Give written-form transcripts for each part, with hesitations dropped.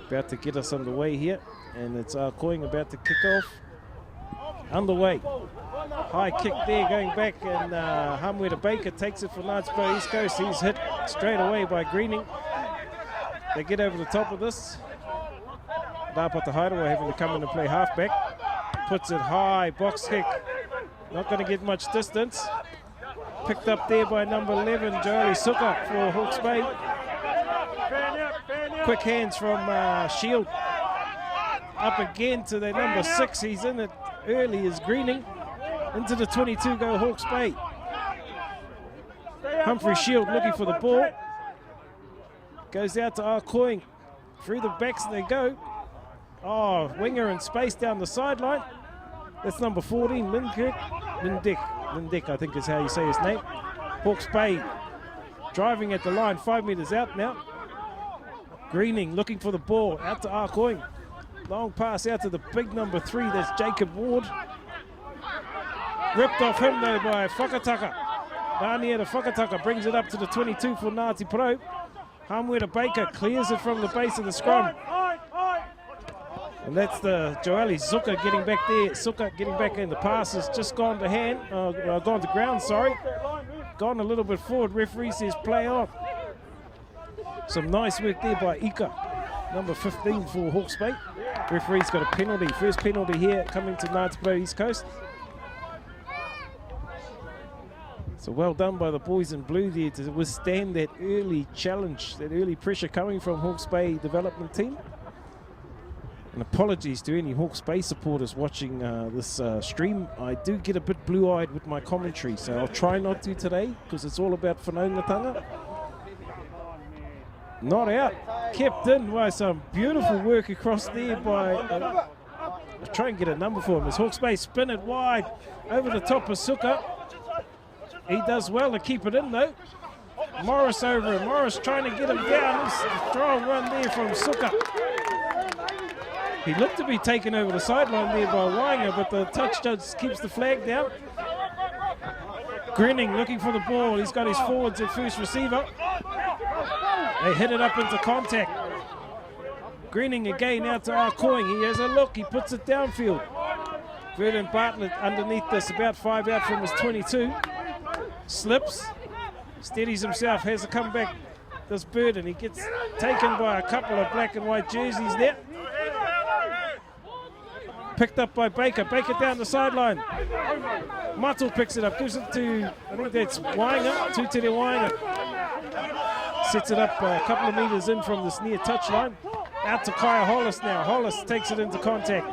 about to get us underway here, and it's Koing about to kick off. Underway. High kick there going back, and Hamwera Baker takes it for Ngāti Porou East Coast. He's hit straight away by Greening. They get over the top of this. Rapata Hairoa having to come in and play halfback. Puts it high, box kick. Not going to get much distance. Picked up there by number 11, Joeli Suka for Hawke's Bay. Quick hands from Shield. Up again to their number 6. He's in it early as Greening. Into the 22 go Hawke's Bay. Humphrey Shield looking for the ball. Goes out to Koing. Through the backs they go. Oh, winger in space down the sideline. That's number 14, Lindick, I think is how you say his name. Hawke's Bay driving at the line, 5 metres out now. Greening looking for the ball, out to Koing. Long pass out to the big number 3, that's Jacob Ward. Ripped off him though by Whakataka. Napier Whakataka brings it up to the 22 for Ngāti Porou. Hamwera Baker clears it from the base of the scrum. And that's the Joeli Zuka getting back there. Suka getting back in. The pass has just gone to hand, gone to ground, sorry. Gone a little bit forward. Referee says play on. Some nice work there by Ika, number 15 for Hawke's Bay. Referee's got a penalty. First penalty here coming to Ngāti Porou East Coast. So well done by the boys in blue there to withstand that early challenge, that early pressure coming from Hawke's Bay development team. And apologies to any Hawke's Bay supporters watching this stream. I do get a bit blue-eyed with my commentary, so I'll try not to today because it's all about whanaungatanga. Not out, kept in by some beautiful work across there by... I'll try and get a number for him as Hawke's Bay spin it wide over the top of Suka. He does well to keep it in though. Morris over him. Morris trying to get him down. Strong run there from Suka. He looked to be taken over the sideline there by Wainga, but the touch judge keeps the flag down. Greening looking for the ball. He's got his forwards at first receiver. They hit it up into contact. Greening again out to Koing. He has a look. He puts it downfield. Vernon Bartlett underneath this, about 5 out from his 22. Slips, steadies himself, has to come back. This Burden, he gets taken by a couple of black and white jerseys there. Picked up by Baker. Baker down the sideline. Matul picks it up, gives it to, I think that's Wainga, Tutere Wainga. Sets it up a couple of metres in from this near touchline. Out to Kaya Hollis now. Hollis takes it into contact.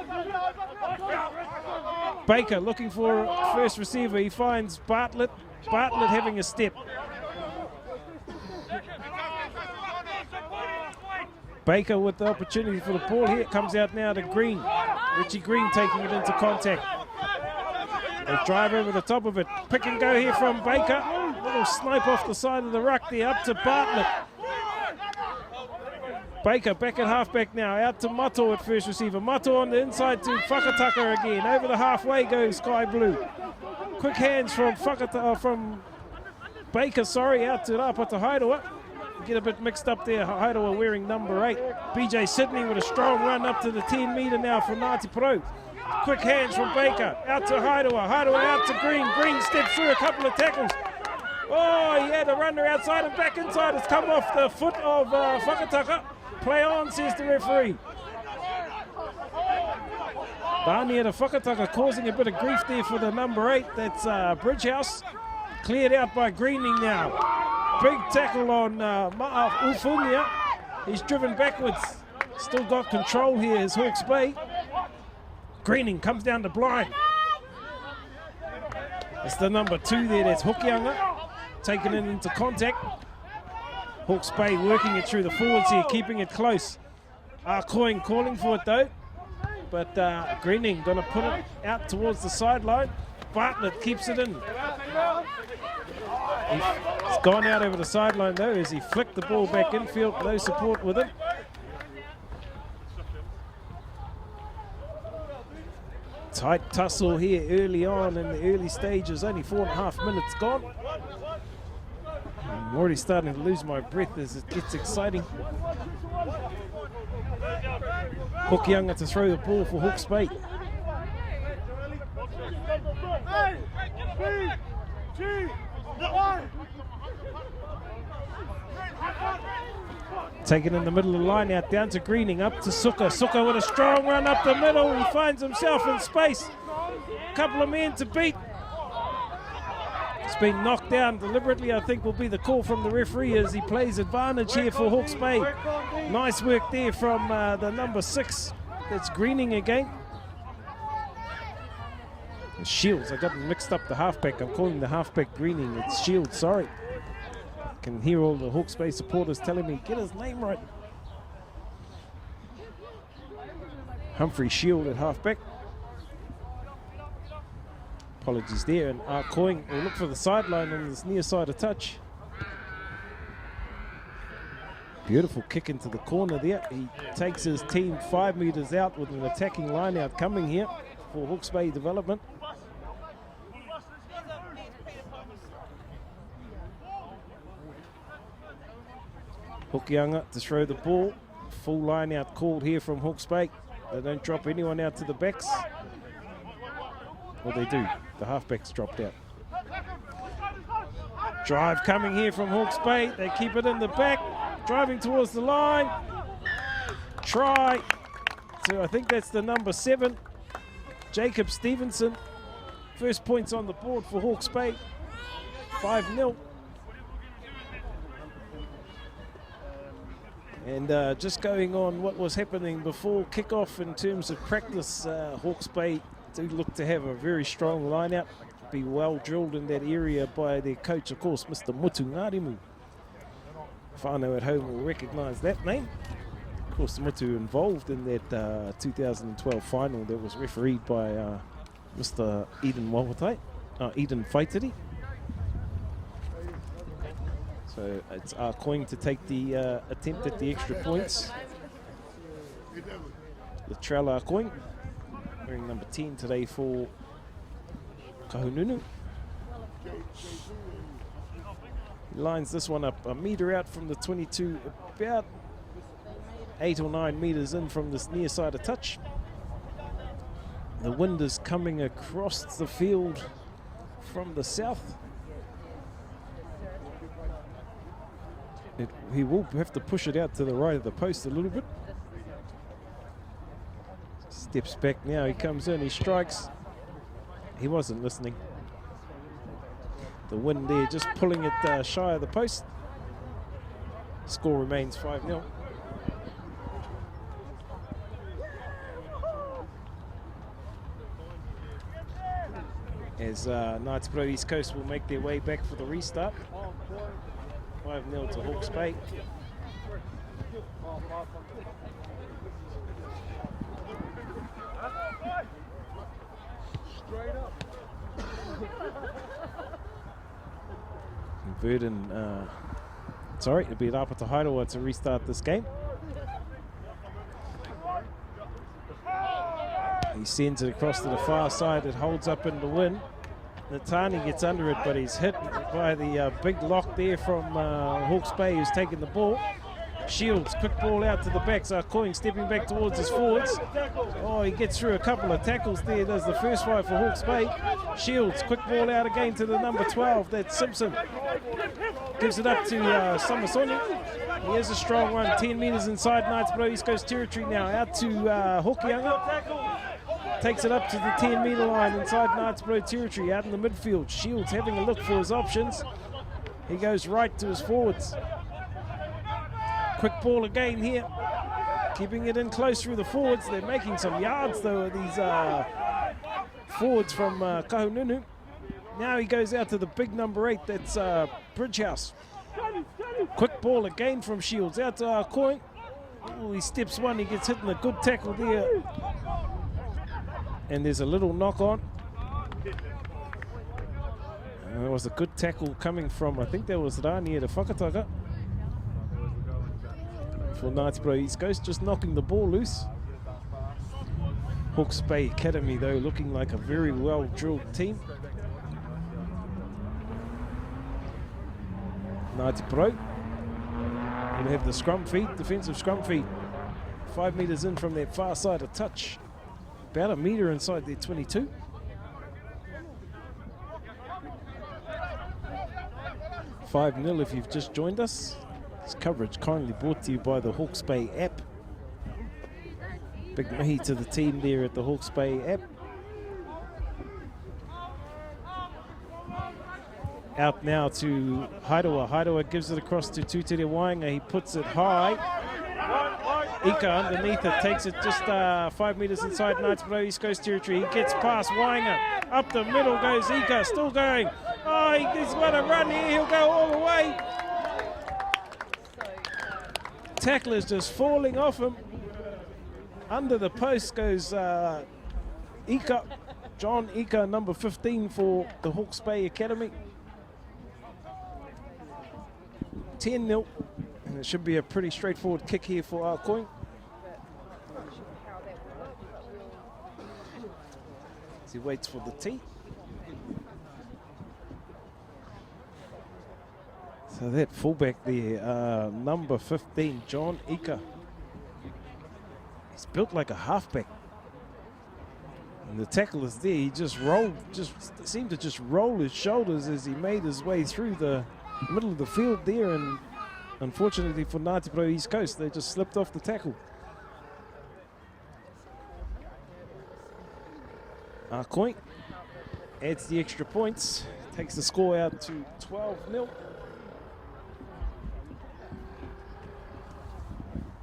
Baker looking for first receiver. He finds Bartlett. Bartlett having a step. Baker with the opportunity for the ball here. It comes out now to Green. Richie Green taking it into contact. They drive over the top of it. Pick and go here from Baker. Little snipe off the side of the ruck there. Up to Bartlett. Baker back at halfback now. Out to Mato at first receiver. Mato on the inside to Whakataka again. Over the halfway goes Sky Blue. Quick hands from from Baker, out to Rapata Hairoa. Get a bit mixed up there. Hairoa wearing number 8. BJ Sydney with a strong run up to the 10 metre now for Ngāti Porou. Quick hands from Baker. Out to Hairoa. Hairoa out to Green. Green steps through a couple of tackles. Oh, he had a runner outside and back inside. It's come off the foot of Whakataka. Play on, says the referee. Napier Whakataka causing a bit of grief there for the number 8. That's Bridgehouse. Cleared out by Greening now. Big tackle on Ufunia. He's driven backwards. Still got control here is Hawke's Bay. Greening comes down to blind. It's the number 2 there. That's Hokianga. Taking it into contact. Hawke's Bay working it through the forwards here, keeping it close. Koing calling for it though. But Greening going to put it out towards the sideline. Bartlett keeps it in. He's gone out over the sideline though as he flicked the ball back infield. No support with him. Tight tussle here early on in the early stages. Only 4.5 minutes gone. I'm already starting to lose my breath as it gets exciting. Hokianga to throw the ball for Hawke's Bay. Taken in the middle of the line out, down to Greening, up to Suka. Suka with a strong run up the middle. He finds himself in space. Couple of men to beat. It's been knocked down deliberately, I think will be the call from the referee as he plays advantage here for Hawke's Bay. Nice work there from the number 6. That's Greening again. And Shields, I got mixed up the halfback. I'm calling the halfback Greening. It's Shields, sorry. Can hear all the Hawke's Bay supporters telling me, get his name right. Humphrey Shield at halfback. Apologies there, and Arcoing will look for the sideline on this near side of touch. Beautiful kick into the corner there. He takes his team 5 meters out with an attacking line out coming here for Hawke's Bay development. Hokianga to throw the ball. Full line out called here from Hawke's Bay. They don't drop anyone out to the backs. Well, they do. The halfbacks dropped out. Drive coming here from Hawke's Bay. They keep it in the back. Driving towards the line. Try. So I think that's the number 7. Jacob Stevenson. First points on the board for Hawke's Bay. 5-0. And just going on what was happening before kickoff in terms of practice, Hawke's Bay do look to have a very strong line-out, be well drilled in that area by their coach, of course, Mr. Mutu Ngārimu. Whānau at home will recognise that name. Of course, Mutu involved in that 2012 final that was refereed by Mr. Eden Eden Whaitiri. So it's Arcoing to take the attempt at the extra points. Latrell Arcoing, wearing number 10 today for Kahununu. He lines this one up a metre out from the 22, about 8 or 9 metres in from this near side of touch. The wind is coming across the field from the south. He will have to push it out to the right of the post a little bit. Steps back now, he comes in, he strikes. He wasn't listening. The wind there just pulling it shy of the post. Score remains 5-0. As Ngāti Porou East Coast will make their way back for the restart. 5-0 to Hawke's Bay. Verdon, sorry, it'll be Rapata Hairoa to restart this game. He sends it across to the far side, it holds up in the wind. Natani gets under it, but he's hit by the big lock there from Hawke's Bay, who's taking the ball. Shields, quick ball out to the backs. Arcoing stepping back towards his forwards. Oh, he gets through a couple of tackles there. Does the first five for Hawke's Bay. Shields, quick ball out again to the number 12. That's Simpson. Gives it up to Samasoni. He has a strong one, 10 metres inside Ngāti Porou East Coast territory now. Out to Hokianga. Takes it up to the 10-metre line inside Ngāti Porou territory, out in the midfield. Shields having a look for his options. He goes right to his forwards. Quick ball again here. Keeping it in close through the forwards. They're making some yards though, these forwards from Kahununu. Now he goes out to the big number 8, that's Bridgehouse. Quick ball again from Shields, out to Arcoing. Oh, he steps one, he gets hit in a good tackle there. And there's a little knock on. And there was a good tackle coming from, I think that was Rani to Whakataka. For Ngāti Porou East Coast, just knocking the ball loose. Hawke's Bay Academy though, looking like a very well drilled team. Ngāti Porou will have the scrum feed, defensive scrum feed 5 metres in from their far side of touch. About a metre inside their 22. $5-0 if you've just joined us. This coverage kindly brought to you by the Hawke's Bay app. Big mahi to the team there at the Hawke's Bay app. Out now to Hairoa. Hairoa gives it across to Tutere Wainga. He puts it high. Ika underneath it, takes it just 5 metres inside Ngāti Porou East Coast territory. He gets past Wainga. Up the middle goes Ika, still going. Oh, he's got a run here. He'll go all the way. Tackler's just falling off him. Under the post goes Ika. John Ika, number 15 for the Hawke's Bay Academy. 10-0, and it should be a pretty straightforward kick here for Arcoing. As he waits for the tee. So that fullback there, number 15, John Ika. He's built like a halfback. And the tackle is there. He just seemed to just roll his shoulders as he made his way through the middle of the field there, and unfortunately for Ngāti Porou East Coast, they just slipped off the tackle. Arcoing adds the extra points, takes the score out to 12-0.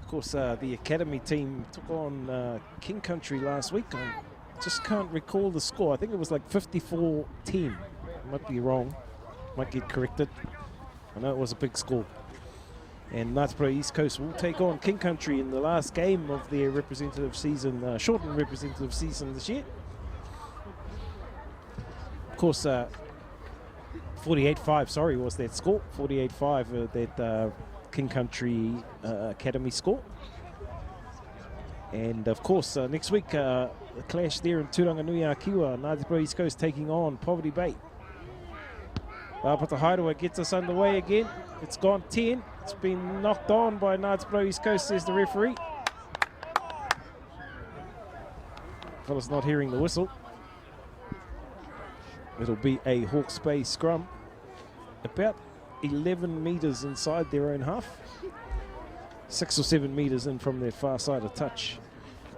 Of course, the academy team took on King Country last week. I just can't recall the score. I think it was like 54-10. Might be wrong. Might get corrected. I know it was a big score. And Ngāti Porou East Coast will take on King Country in the last game of their representative season, shortened representative season this year. Of course, 48-5, sorry, was that score. 48-5, that King Country Academy score. And of course, next week, the clash there in Turanganui-a-Kiwa, Ngāti Porou East Coast taking on Poverty Bay. Pata Hairoa gets us underway again. It's gone 10. It's been knocked on by Ngāti Porou East Coast, says the referee. Fella's not hearing the whistle. It'll be a Hawke's Bay scrum. About 11 metres inside their own half. 6 or 7 metres in from their far side of touch.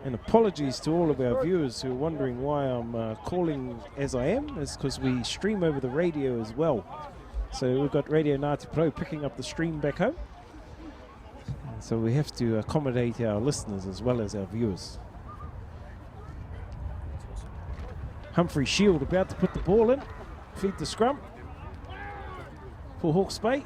And apologies to all of our viewers who are wondering why I'm calling as I am. It's because we stream over the radio as well. So we've got Radio Ngāti Porou picking up the stream back home. So we have to accommodate our listeners as well as our viewers. Humphrey Shield about to put the ball in. Feed the scrum for Hawke's Bay.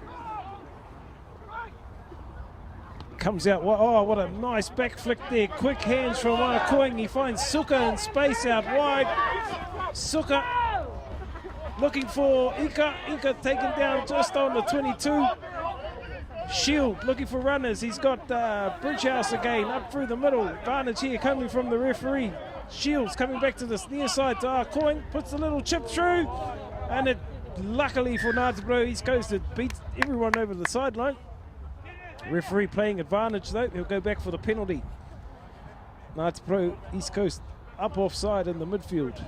Comes out, oh, what a nice back flick there. Quick hands from Arcoing. He finds Suka in space out wide. Suka looking for Ika. Ika taken down just on the 22. Shield looking for runners. He's got Bridgehouse again up through the middle. Advantage here coming from the referee. Shields coming back to the near side to Arcoing. Puts a little chip through. And it, luckily for Ngāti Porou East Coast, it beats everyone over the sideline. Referee playing advantage though. He'll go back for the penalty. Ngāti Porou East Coast up offside in the midfield.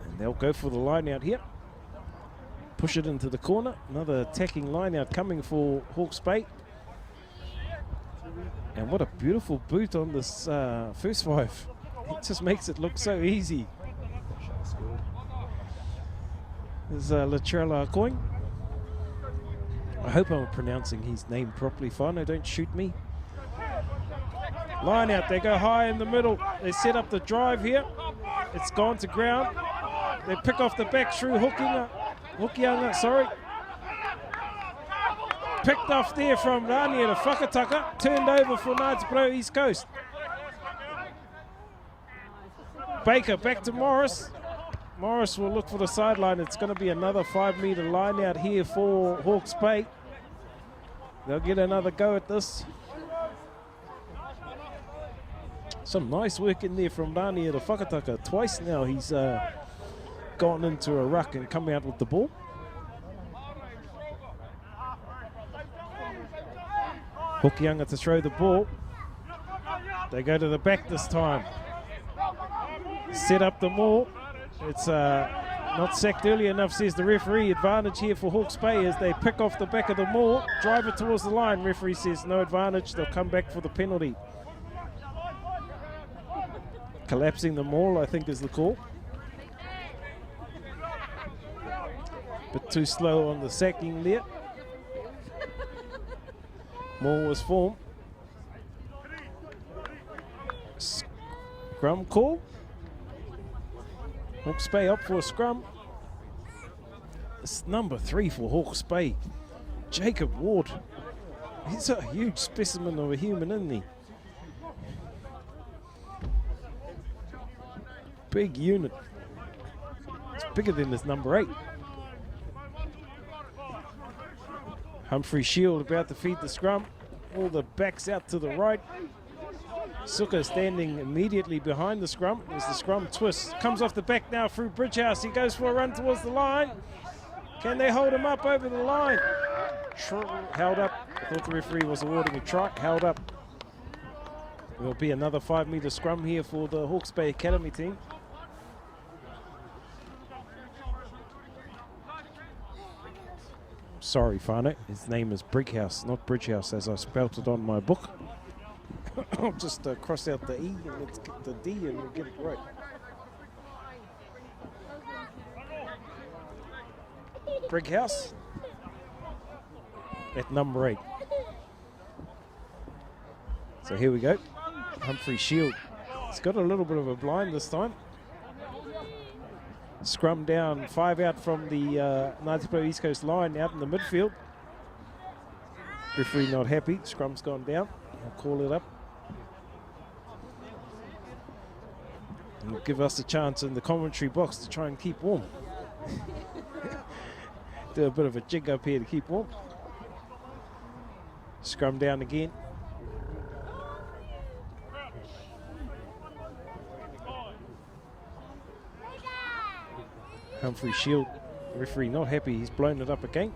And they'll go for the line out here. Push it into the corner. Another attacking line out coming for Hawke's Bay. And what a beautiful boot on this first five. It just makes it look so easy. There's Latrell Arcoing. I hope I'm pronouncing his name properly. Whānau, don't shoot me. Line out, they go high in the middle. They set up the drive here. It's gone to ground. They pick off the back through Hokianga, sorry. Picked off there from Rania to Whakataka. Turned over for Ngāti Porou East Coast. Baker back to Morris. Morris will look for the sideline. It's going to be another 5 metre line out here for Hawke's Bay. They'll get another go at this. Some nice work in there from Rania to Whakataka. Twice now he's gone into a ruck and come out with the ball. Hokianga to throw the ball. They go to the back this time. Set up the maul. It's not sacked early enough, says the referee. Advantage here for Hawke's Bay as they pick off the back of the maul. Drive it towards the line. Referee says no advantage. They'll come back for the penalty. Collapsing the maul, I think, is the call. Bit too slow on the sacking there. Maul was formed. Scrum call. Hawke's Bay up for a scrum. It's number 3 for Hawke's Bay. Jacob Ward. He's a huge specimen of a human, isn't he? Big unit. It's bigger than his number 8. Humphrey Shield about to feed the scrum. All the backs out to the right. Suka standing immediately behind the scrum as the scrum twists. Comes off the back now through Bridgehouse. He goes for a run towards the line. Can they hold him up over the line? Held up. I thought the referee was awarding a try. Held up. There'll be another 5-metre scrum here for the Hawke's Bay Academy team. Sorry, Whānau. His name is Brighouse, not Bridgehouse, as I spelt it on my book. I'll just cross out the E and let's get the D and we'll get it right. Brighouse at number 8. So here we go. Humphrey Shield. He's got a little bit of a blind this time. Scrum down, 5 out from the Ngāti Porou East Coast line out in the midfield. Referee not happy. Scrum's gone down. I'll call it up. And will give us a chance in the commentary box to try and keep warm. Do a bit of a jig up here to keep warm. Scrum down again. Humphrey Shield, referee not happy, he's blown it up again.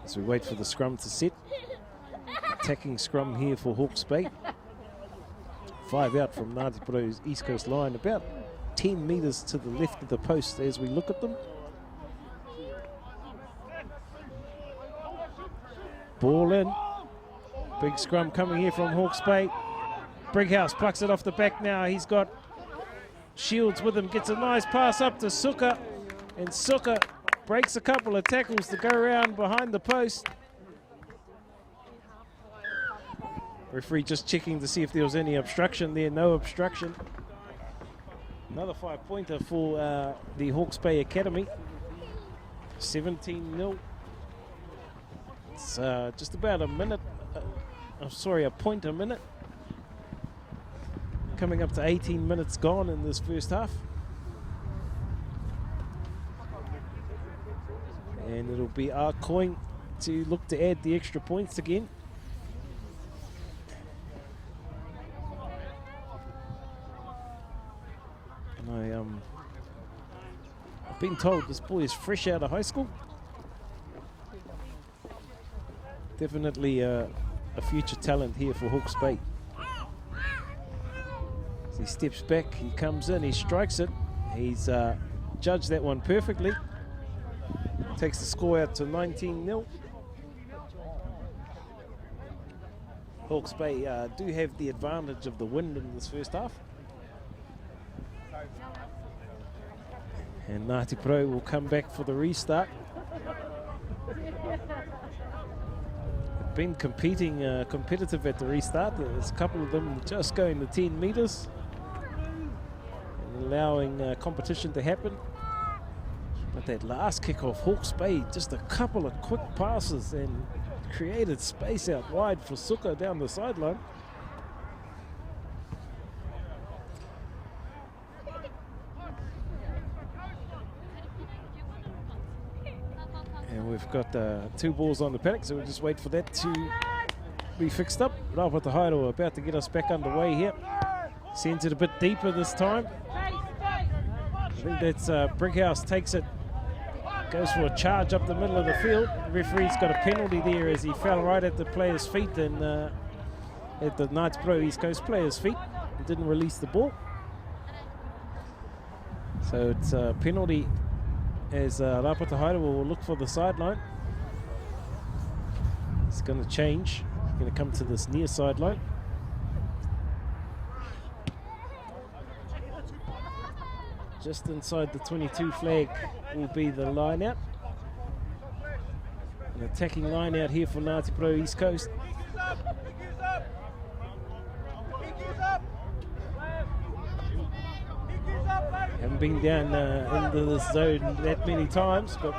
As we wait for the scrum to set. Attacking scrum here for Hawke's Bay. 5 out from Ngāti Porou's East Coast line, about 10 metres to the left of the post as we look at them. Ball in. Big scrum coming here from Hawke's Bay. Brighouse plucks it off the back now. He's got Shields with him. Gets a nice pass up to Suka. And Suka breaks a couple of tackles to go around behind the post. Referee just checking to see if there was any obstruction there. No obstruction. Another 5-pointer for the Hawke's Bay Academy. 17-0. It's just about a minute. A point a minute. Coming up to 18 minutes gone in this first half. And it'll be our coin to look to add the extra points again. And I've been told this boy is fresh out of high school. Definitely a future talent here for Hawke's Bay. As he steps back, he comes in, he strikes it. He's judged that one perfectly. Takes the score out to 19-0. Hawke's Bay do have the advantage of the wind in this first half. And Ngāti Porou will come back for the restart. Been competing competitive at the restart. There's a couple of them just going the 10 metres and allowing competition to happen. But that last kick off Hawke's Bay, just a couple of quick passes and created space out wide for Suka down the sideline. And we've got 2 balls on the paddock, so we'll just wait for that to be fixed up. Rāpata Hairo about to get us back underway here. Sends it a bit deeper this time. I think that's Brickhouse takes it, goes for a charge up the middle of the field. The referee's got a penalty there as he fell right at the player's feet and at the Ngāti Porou East Coast player's feet and didn't release the ball. So it's a penalty as Rapata Hairawa will look for the sideline. It's going to change. He's going to come to this near sideline. Just inside the 22 flag will be the line out. An attacking line out here for Ngāti Porou East Coast. Haven't been down into this zone that many times, but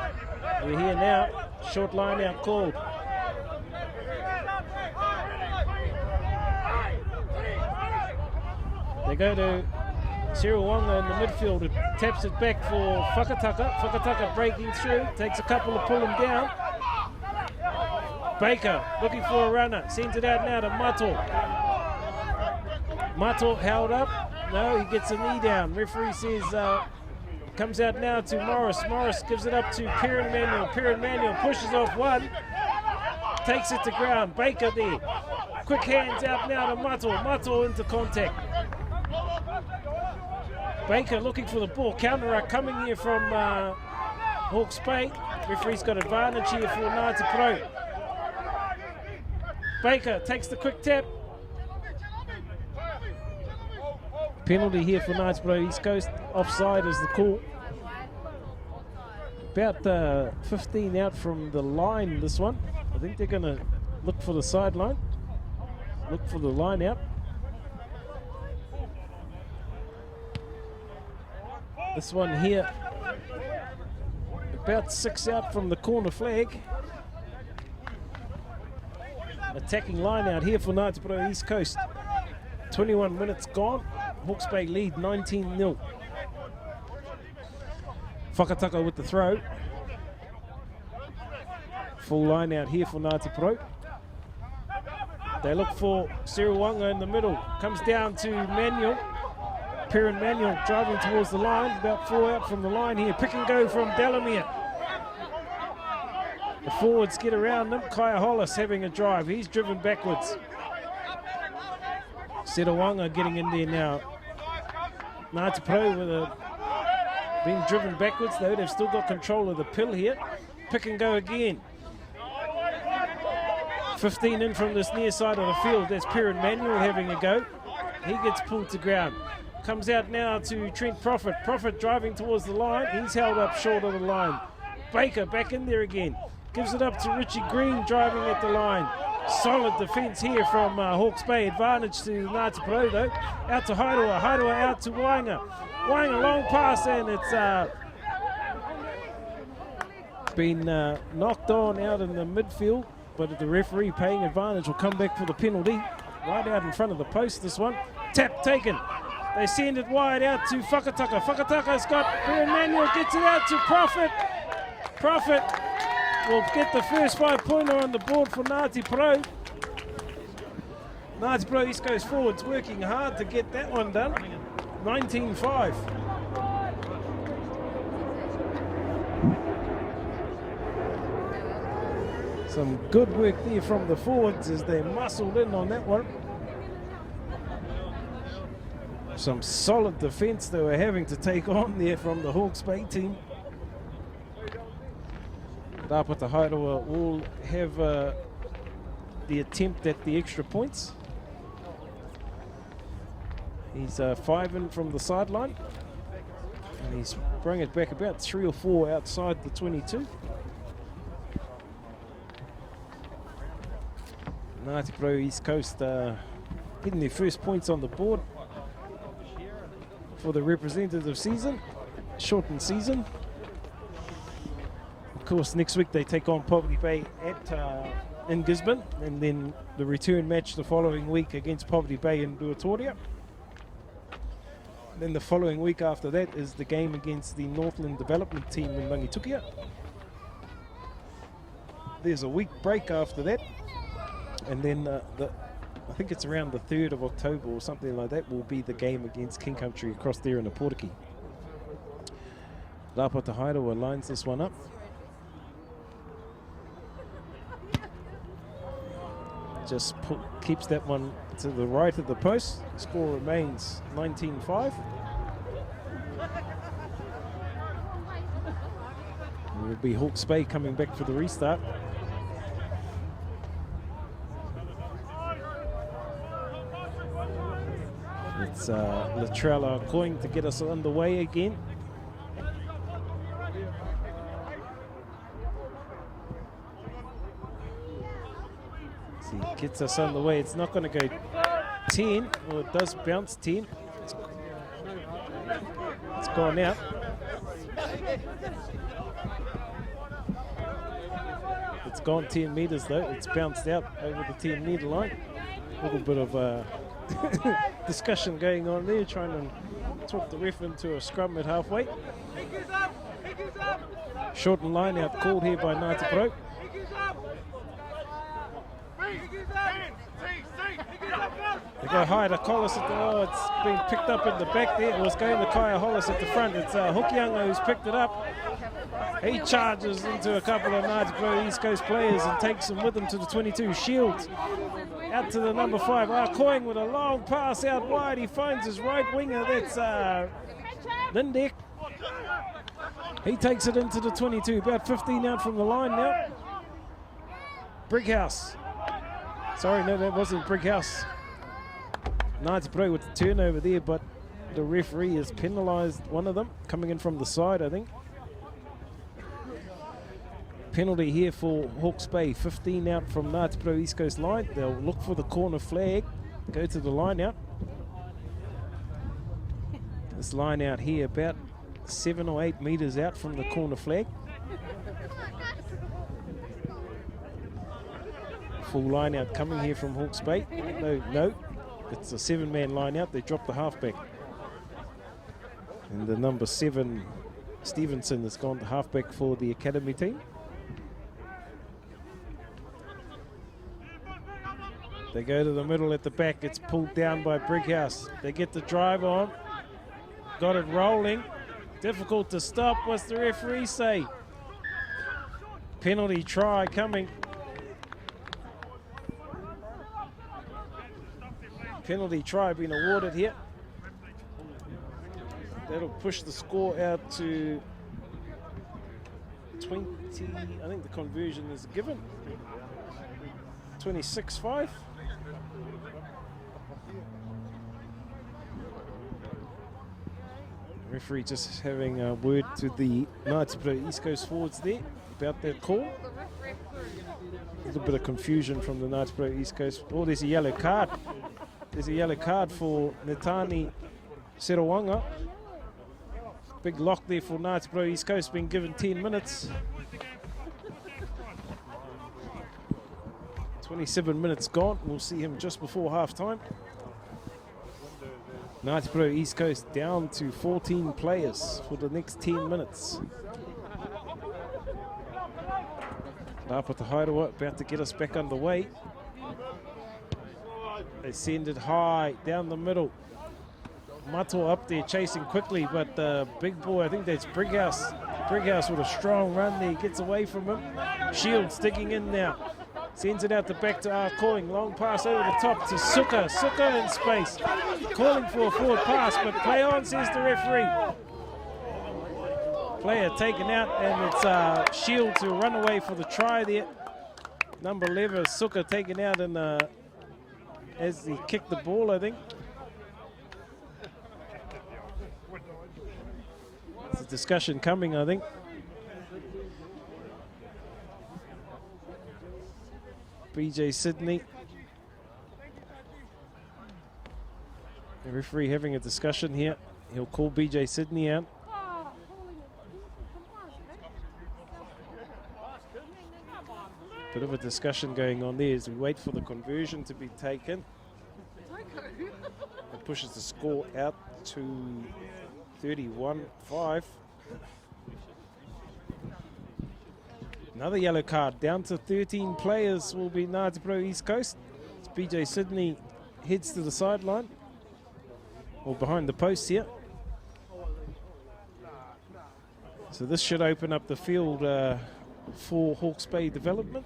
we're here now. Short line out called. They go to Cyril Wonga in the midfield, who taps it back for Whakataka. Whakataka breaking through, takes a couple to pull him down. Baker looking for a runner, sends it out now to Mato. Mato held up. No, he gets a knee down. Referee says, comes out now to Morris. Morris gives it up to Piran Manuel. Piran Manuel pushes off one, takes it to ground. Baker there. Quick hands out now to Mato. Mato into contact. Baker looking for the ball. Counter-ruck coming here from Hawke's Bay. Referee's got advantage here for Ngāti Porou. Baker takes the quick tap. Penalty here for Ngāti Porou East Coast. Offside is the call. About 15 out from the line, this one. I think they're going to look for the sideline. Look for the line out. This one here, about 6 out from the corner flag. Attacking line out here for Ngāti Porou East Coast. 21 minutes gone. Hawke's Bay lead 19-0. Whakataka with the throw. Full line out here for Ngāti Porou. They look for Cyril Wonga in the middle. Comes down to Manuel. Piran Manuel driving towards the line. About 4 out from the line here. Pick and go from Delamere. The forwards get around them. Kaya Hollis having a drive. He's driven backwards. Sedawanga getting in there now. Ngāti Porou with being driven backwards though. They've still got control of the pill here. Pick and go again. 15 in from this near side of the field. That's Piran Manuel having a go. He gets pulled to ground. Comes out now to Trent Prophet. Prophet driving towards the line. He's held up short of the line. Baker back in there again. Gives it up to Richie Green driving at the line. Solid defence here from Hawke's Bay. Advantage to Ngāti Porou though. Out to Hairawa. Hairawa out to Wainga. Wainga long pass and it's been knocked on out in the midfield. But the referee paying advantage will come back for the penalty. Right out in front of the post this one. Tap taken. They send it wide out to Whakataka. Whakataka's got Piran Manuel, gets it out to Prophet. Prophet will get the first 5-pointer on the board for Ngāti Porou. Ngāti Porou East Coast forwards working hard to get that one done. 19-5. Some good work there from the forwards as they muscled in on that one. Some solid defence they were having to take on there from the Hawke's Bay team. Rapata Hairawa will have the attempt at the extra points. He's 5 in from the sideline. And he's bringing it back about 3 or 4 outside the 22. Ngāti Porou East Coast getting their first points on the board for the representative season, shortened season. Of course, next week they take on Poverty Bay in Gisborne, and then the return match the following week against Poverty Bay in Ruatoria. Then the following week after that is the game against the Northland Development team in Rangitukia. There's a week break after that, and then I think it's around the 3rd of October or something like that will be the game against King Country across there in the Portaki. Rapata Hairoa lines this one up. Just keeps that one to the right of the post. Score remains 19-5. It will be Hawke's Bay coming back for the restart. It's Latrella going to get us underway again. So he gets us underway. It's not going to go 10. Well, it does bounce 10. It's gone out. It's gone 10 metres though. It's bounced out over the 10 metre line. A little bit of discussion going on there, trying to talk the ref into a scrum at halfway. Shortened line out called here by Ngāti Porou. They go high to Collis at the, oh, it's been picked up in the back there. It was going to Kaya Hollis at the front. It's Hokianga who's picked it up. He charges into a couple of Ngāti Porou East Coast players and takes them with him to the 22. Shields out to the number 5. Koing with a long pass out wide. He finds his right winger. That's Lindek. He takes it into the 22. About 15 out from the line now. Brickhouse. Sorry, no, that wasn't Brickhouse. Ngāti Porou with the turnover there, but the referee has penalised one of them, coming in from the side, I think. Penalty here for Hawke's Bay, 15 out from Ngāti Porou East Coast line. They'll look for the corner flag, go to the line out. This line out here about 7 or 8 metres out from the corner flag. Full line out coming here from Hawke's Bay. No, it's a 7-man line out. They drop the halfback. And the number 7, Stevenson, has gone to halfback for the academy team. They go to the middle at the back. It's pulled down by Brickhouse. They get the drive on. Got it rolling. Difficult to stop. What's the referee say? Penalty try coming. Penalty try being awarded here. That'll push the score out to 20. I think the conversion is given. 26-5. Referee just having a word to the Ngāti Porou East Coast forwards there about that call. A little bit of confusion from the Ngāti Porou East Coast. Oh, there's a yellow card. There's a yellow card for Netani Serawanga. Big lock there for Ngāti Porou East Coast, being given 10 minutes. 27 minutes gone. We'll see him just before half time. Ngāti Porou East Coast down to 14 players for the next 10 minutes. Rapata Hairoa about to get us back underway. They send it high down the middle. Mato up there chasing quickly, but the big boy, I think that's Brickhouse. Brickhouse with a strong run there, gets away from him. Shields sticking in now. Sends it out the back to Koing. Long pass over the top to Suka. Suka in space. Calling for a forward pass, but play on, says the referee. Player taken out, and it's Shields who run away for the try there. Number 11, Suka taken out and as he kicked the ball, I think. There's a discussion coming, I think. BJ Sydney. The referee having a discussion here. He'll call BJ Sydney out. Bit of a discussion going on there as we wait for the conversion to be taken. It pushes the score out to 31-5. Another yellow card, down to 13 players will be Ngāti Porou East Coast. As BJ Sydney heads to the sideline, or behind the posts here. So this should open up the field for Hawke's Bay development.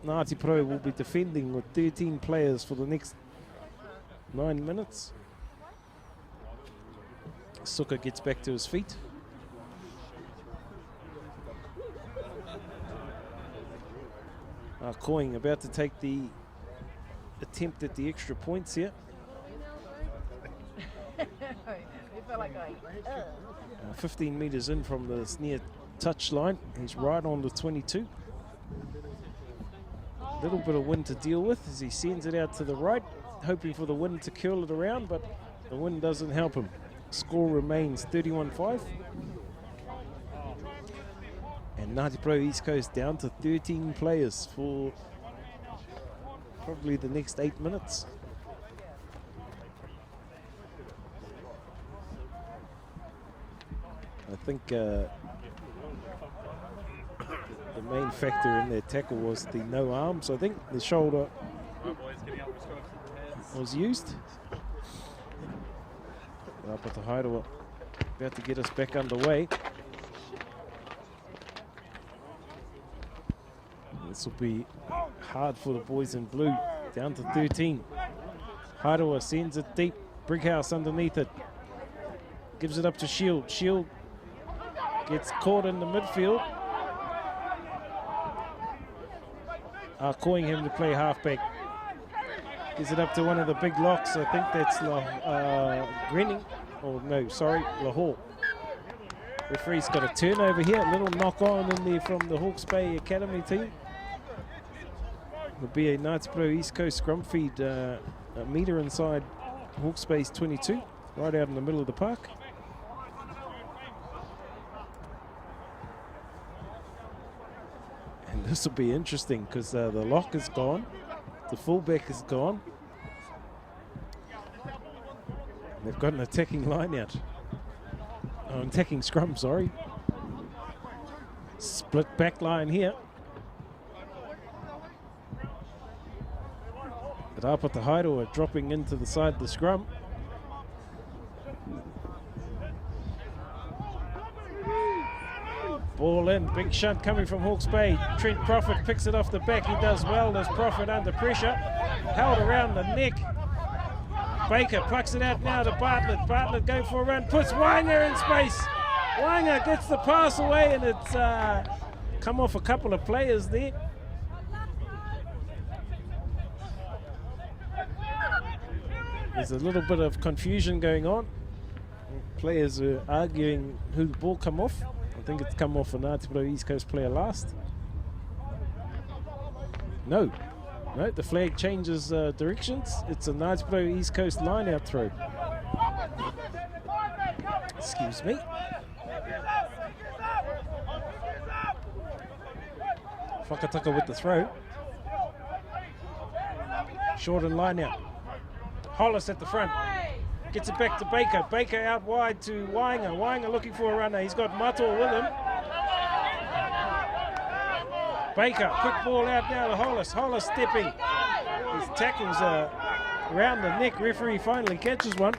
Ngāti Porou will be defending with 13 players for the next 9 minutes. Suka gets back to his feet. Koing about to take the attempt at the extra points here. 15 metres in from the near touch line. He's right on the 22. A little bit of wind to deal with as he sends it out to the right, hoping for the wind to curl it around, but the wind doesn't help him. Score remains 31-5. And Ngāti Porou East Coast down to 13 players for probably the next 8 minutes. I think the main factor in their tackle was the no arm, so I think the shoulder was used. But the Haidua about to get us back underway. This will be hard for the boys in blue, down to 13. Haidua sends it deep, Brighouse underneath it. Gives it up to Shield. Shield gets caught in the midfield. Calling him to play halfback. Gives it up to one of the big locks. I think that's Grenning. Oh no, sorry, Lahore. Referee's got a turnover here. A little knock on in there from the Hawke's Bay Academy team. It'll be a Ngāti Porou East Coast scrum feed, a metre inside Hawke's Bay's 22, right out in the middle of the park. And this will be interesting because the lock is gone, the fullback is gone. They've got an attacking line out. Oh, attacking scrum, sorry. Split back line here. But up at the Haidua dropping into the side of the scrum. Ball in, big shunt coming from Hawke's Bay. Trent Prophet picks it off the back. He does well. There's Prophet under pressure. Held around the neck. Baker plucks it out now to Bartlett. Bartlett going for a run, puts Wainga in space. Wainga gets the pass away, and it's come off a couple of players there. There's a little bit of confusion going on. Players are arguing who the ball come off. I think it's come off a Ngāti Porou East Coast player last. No, the flag changes directions. It's a Ngāti Porou East Coast line-out throw. Excuse me. Whakataka with the throw. Short and line-out. Hollis at the front. Gets it back to Baker. Baker out wide to Wainga. Wainga looking for a runner. He's got Mato with him. Baker, quick ball out now to Hollis. Hollis stepping. His tackles are around the neck. Referee finally catches one.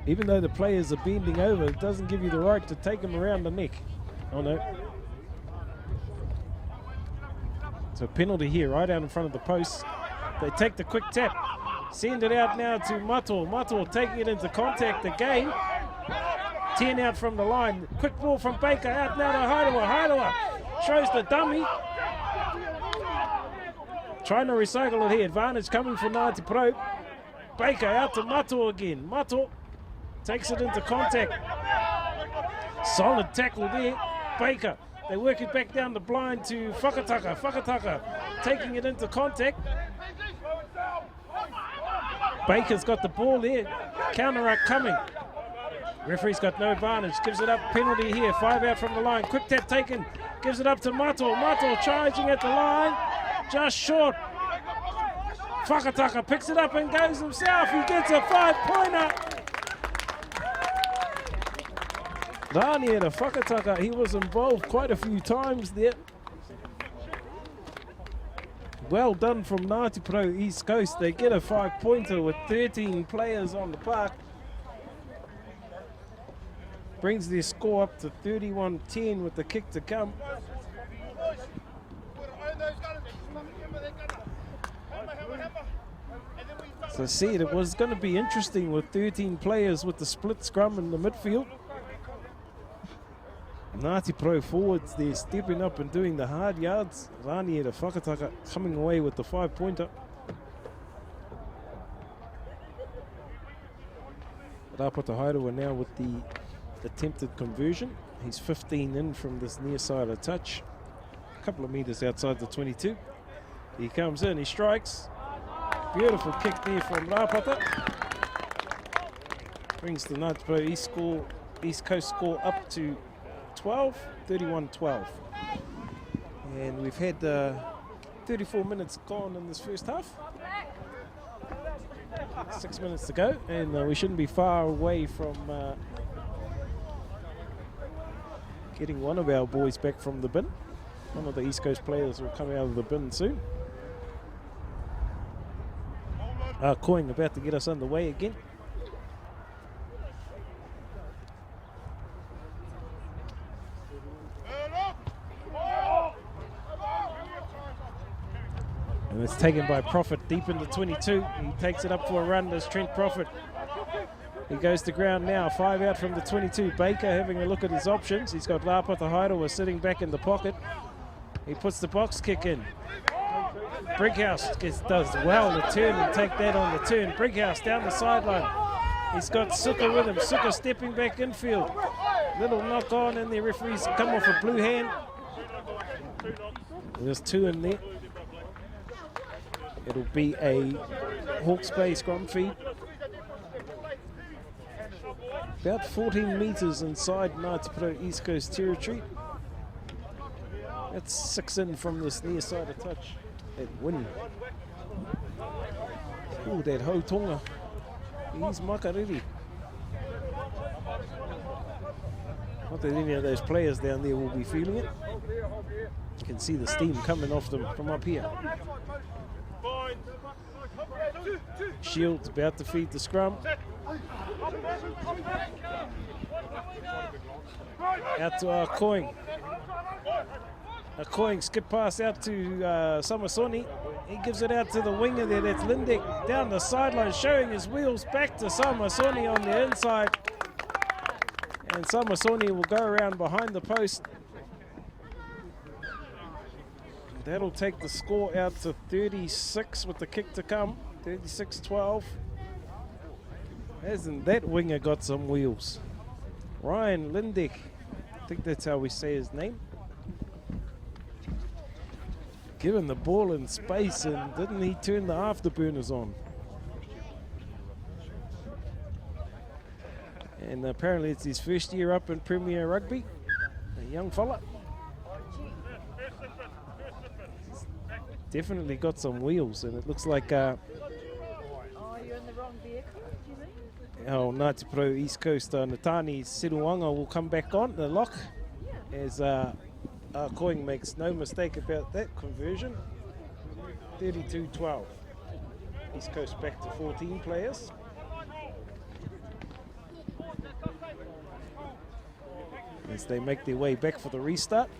Even though the players are bending over, it doesn't give you the right to take him around the neck. Oh no. So penalty here, right out in front of the post. They take the quick tap. Send it out now to Mato. Mato taking it into contact again. 10 out from the line. Quick ball from Baker out now to Haidua. Haidua shows the dummy. Trying to recycle it here. Advantage coming for Ngāti Porou. Baker out to Mato again. Mato takes it into contact. Solid tackle there. Baker. They work it back down the blind to Whakataka. Whakataka taking it into contact. Baker's got the ball there. Counter-up coming. Referee's got no advantage. Gives it up. Penalty here. 5 out from the line. Quick tap taken. Gives it up to Mato. Mato charging at the line. Just short. Whakataka picks it up and goes himself. He gets a 5-pointer. Daniel Whakataka, he was involved quite a few times there. Well done from Ngāti Porou East Coast. They get a 5-pointer with 13 players on the park. brings their score up to 31-10 with the kick to come. As I said, it was going to be interesting with 13 players with the split scrum in the midfield. Ngāti Porou forwards, they're stepping up and doing the hard yards. Rani at a whakataka coming away with the 5-pointer. Rapata Hairua now with the attempted conversion. He's 15 in from this near side of touch. A couple of metres outside the 22. He comes in, he strikes. Beautiful kick there from Rapata. Brings the Ngāti Porou East Coast score up to 12, 31-12. And we've had 34 minutes gone in this first half. 6 minutes to go, and we shouldn't be far away from getting one of our boys back from the bin. One of the East Coast players will come out of the bin soon. Coing about to get us underway again. And it's taken by Prophet deep into 22. He takes it up for a run. There's Trent Prophet. He goes to ground now. 5 out from the 22. Baker having a look at his options. He's got Rapata Hairua sitting back in the pocket. He puts the box kick in. Brickhouse does well to turn and take that on the turn. Brickhouse down the sideline. He's got Suka with him. Suka stepping back infield. Little knock on, and the referees come off a blue hand. There's 2 in there. It'll be a Hawke's Bay scrum feed. About 14 metres inside Ngāti Porou East Coast territory. That's 6 in from this near side of touch. That win. Oh, that Hautonga. He's makariri. Not that any of those players down there will be feeling it. You can see the steam coming off them from up here. Shields about to feed the scrum. Out to Coing. Coing skip pass out to Samasoni. He gives it out to the winger there. That's Lindeck down the sideline, showing his wheels back to Samasoni on the inside. And Samasoni will go around behind the post. That'll take the score out to 36 with the kick to come. 36-12. Hasn't that winger got some wheels? Ryan Lindeck. I think that's how we say his name. Given the ball in space, and didn't he turn the afterburners on? And apparently it's his first year up in Premier Rugby. A young fella. Definitely got some wheels, and it looks like you're in the wrong vehicle, do you mean? our Ngāti Porou East Coast Natani Siruanga will come back on the lock as Coing makes no mistake about that conversion. 32-12. East Coast back to 14 players. As they make their way back for the restart.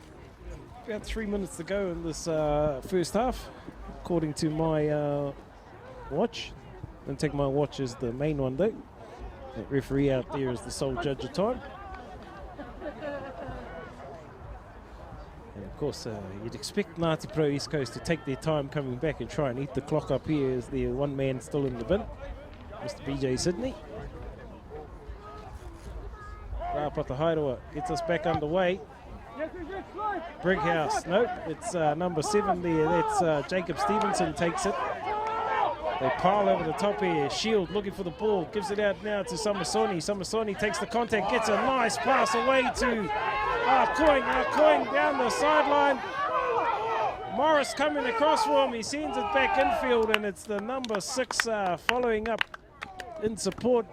About 3 minutes to go in this first half, according to my watch. Don't take my watch as the main one though. That referee out there is the sole judge of time. And of course, you'd expect Ngāti Porou East Coast to take their time coming back and try and eat the clock up here as the one man still in the bin, Mr. BJ Sydney. Rapata Hairua gets us back underway. Brickhouse, nope, it's number 7 there, that's Jacob Stevenson takes it. They pile over the top here, Shield looking for the ball, gives it out now to Samasoni. Samasoni takes the contact, gets a nice pass away to Coing down the sideline. Morris coming across for him, he sends it back infield, and it's the number 6 following up in support.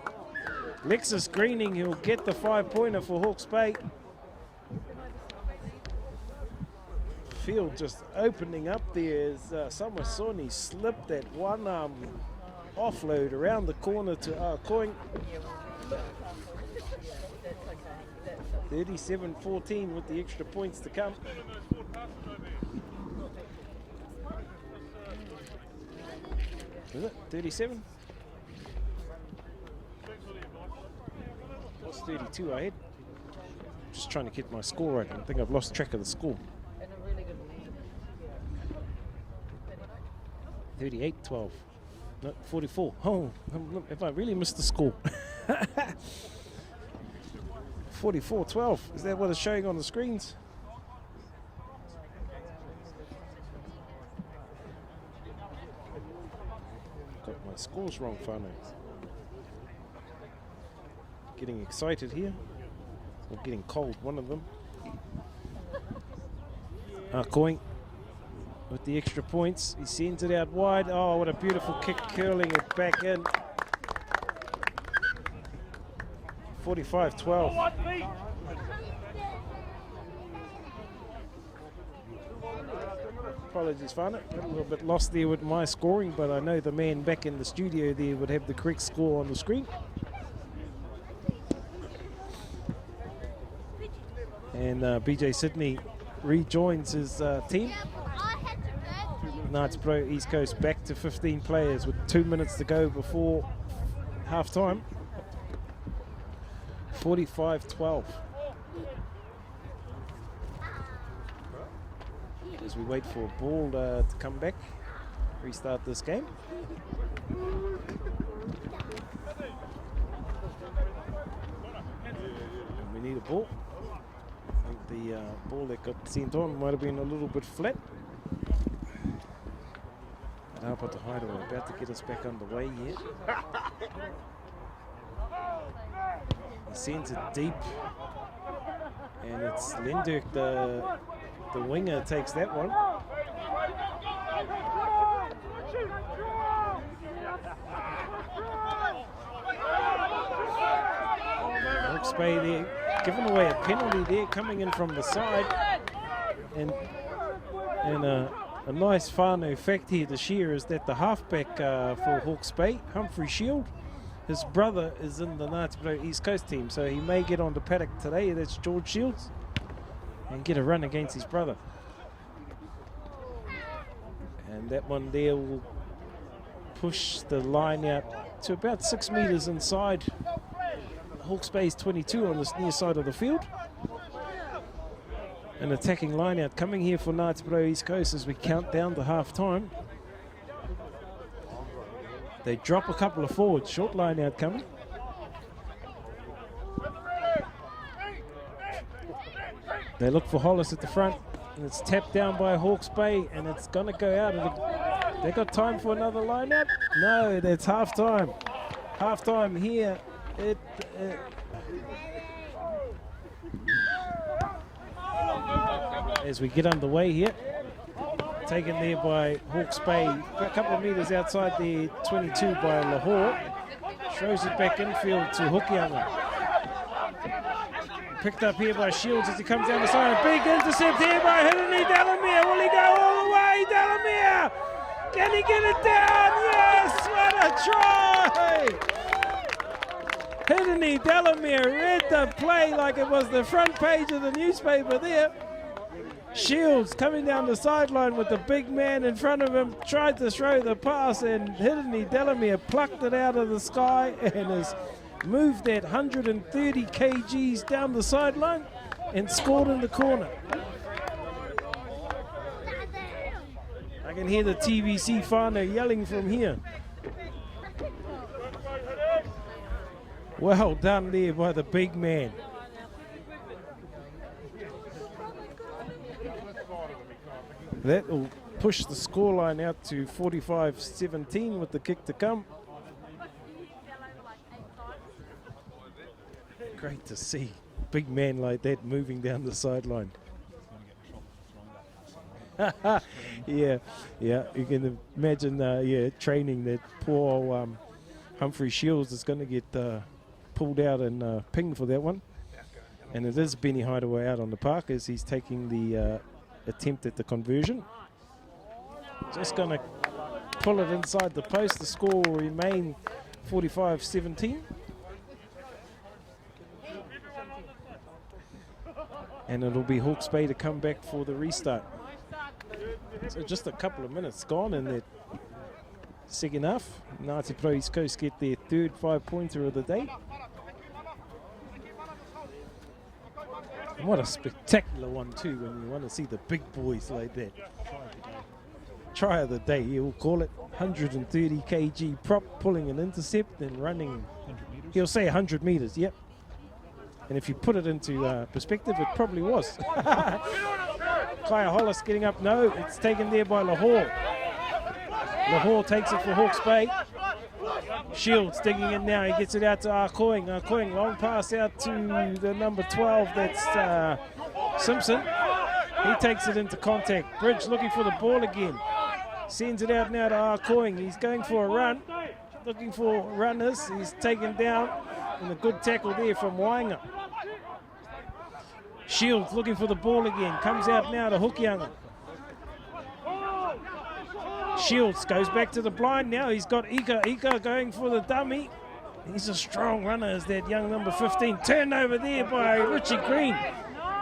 Lexus Greening, he'll get the 5-pointer for Hawke's Bay. Field just opening up there as Samasoni slipped that one offload around the corner to Coing. 37-14 with the extra points to come. Is it 37? What's 32 I had? Just trying to get my score right. I think I've lost track of the score. 38-12. No, 44. Oh, have I really missed the score? 44-12. Is that what it's showing on the screens? Got my scores wrong, Whānau. Getting excited here. Or getting cold, one of them. Coin with the extra points. He sends it out wide. Oh, what a beautiful kick, curling it back in. 45-12. Apologies, Whānau. A little bit lost there with my scoring, but I know the man back in the studio there would have the correct score on the screen. And BJ Sydney rejoins his team. Ngāti Porou East Coast back to 15 players with 2 minutes to go before half time. 45-12. As we wait for a ball to come back, restart this game. And we need a ball. I think the ball that got sent on might have been a little bit flat. How about the Hideaway about to get us back underway here. He sends it deep, and it's Lindbergh, the winger, takes that one. Hawke's Bay there, giving away a penalty there, coming in from the side, and a nice Whānau fact here to share is that the halfback for Hawke's Bay, Humphrey Shield, his brother is in the Ngāti Porou East Coast team, so he may get on the paddock today. That's George Shields, and get a run against his brother. And that one there will push the line out to about 6 metres inside Hawke's Bay's 22 on this near side of the field. An attacking line out coming here for Ngāti Porou East Coast as we count down to half time. They drop a couple of forwards, short line out coming. They look for Hollis at the front, and it's tapped down by Hawke's Bay, and it's going to go out. They got time for another line out? No, that's half time. Half time here. As we get underway here, taken there by Hawke's Bay, a couple of metres outside the 22 by Lahore. Shows it back infield to Hokianga. Picked up here by Shields as he comes down the side. Big intercept here by Hideni Delamere. Will he go all the way? Delamere! Can he get it down? Yes! What a try! Hideni Delamere read the play like it was the front page of the newspaper there. Shields coming down the sideline with the big man in front of him, tried to throw the pass, and Hideni Delamere plucked it out of the sky and has moved that 130 kgs down the sideline and scored in the corner. I can hear the TVC Whānau yelling from here. Well done there by the big man. That will push the scoreline out to 45-17 with the kick to come. Great to see big man like that moving down the sideline. yeah, you can imagine, training that poor Humphrey Shields is going to get pulled out and pinged for that one. And it is Benny Hideaway out on the park as he's taking the attempt at the conversion. Just going to pull it inside the post. The score will remain 45-17. And it'll be Hawke's Bay to come back for the restart. So just a couple of minutes gone in the second half. Ngāti Porou East Coast get their third 5-pointer of the day. And what a spectacular one too when you want to see the big boys like that. Try of the day, he'll call it. 130 kg prop pulling an intercept and running, he'll say 100 meters, yep. And if you put it into perspective, it probably was. Kaya Hollis getting up, no, it's taken there by Lahore. Lahore takes it for Hawke's Bay. Shields digging in now, he gets it out to Arkoing. Arkoing, long pass out to the number 12, that's Simpson. He takes it into contact. Bridge looking for the ball again. Sends it out now to Arkoing. He's going for a run, looking for runners. He's taken down, and a good tackle there from Wainga. Shields looking for the ball again. Comes out now to Hokianga. Shields goes back to the blind now. He's got Ika going for the dummy. He's a strong runner, is that young number 15. Turnover there by Richie Green.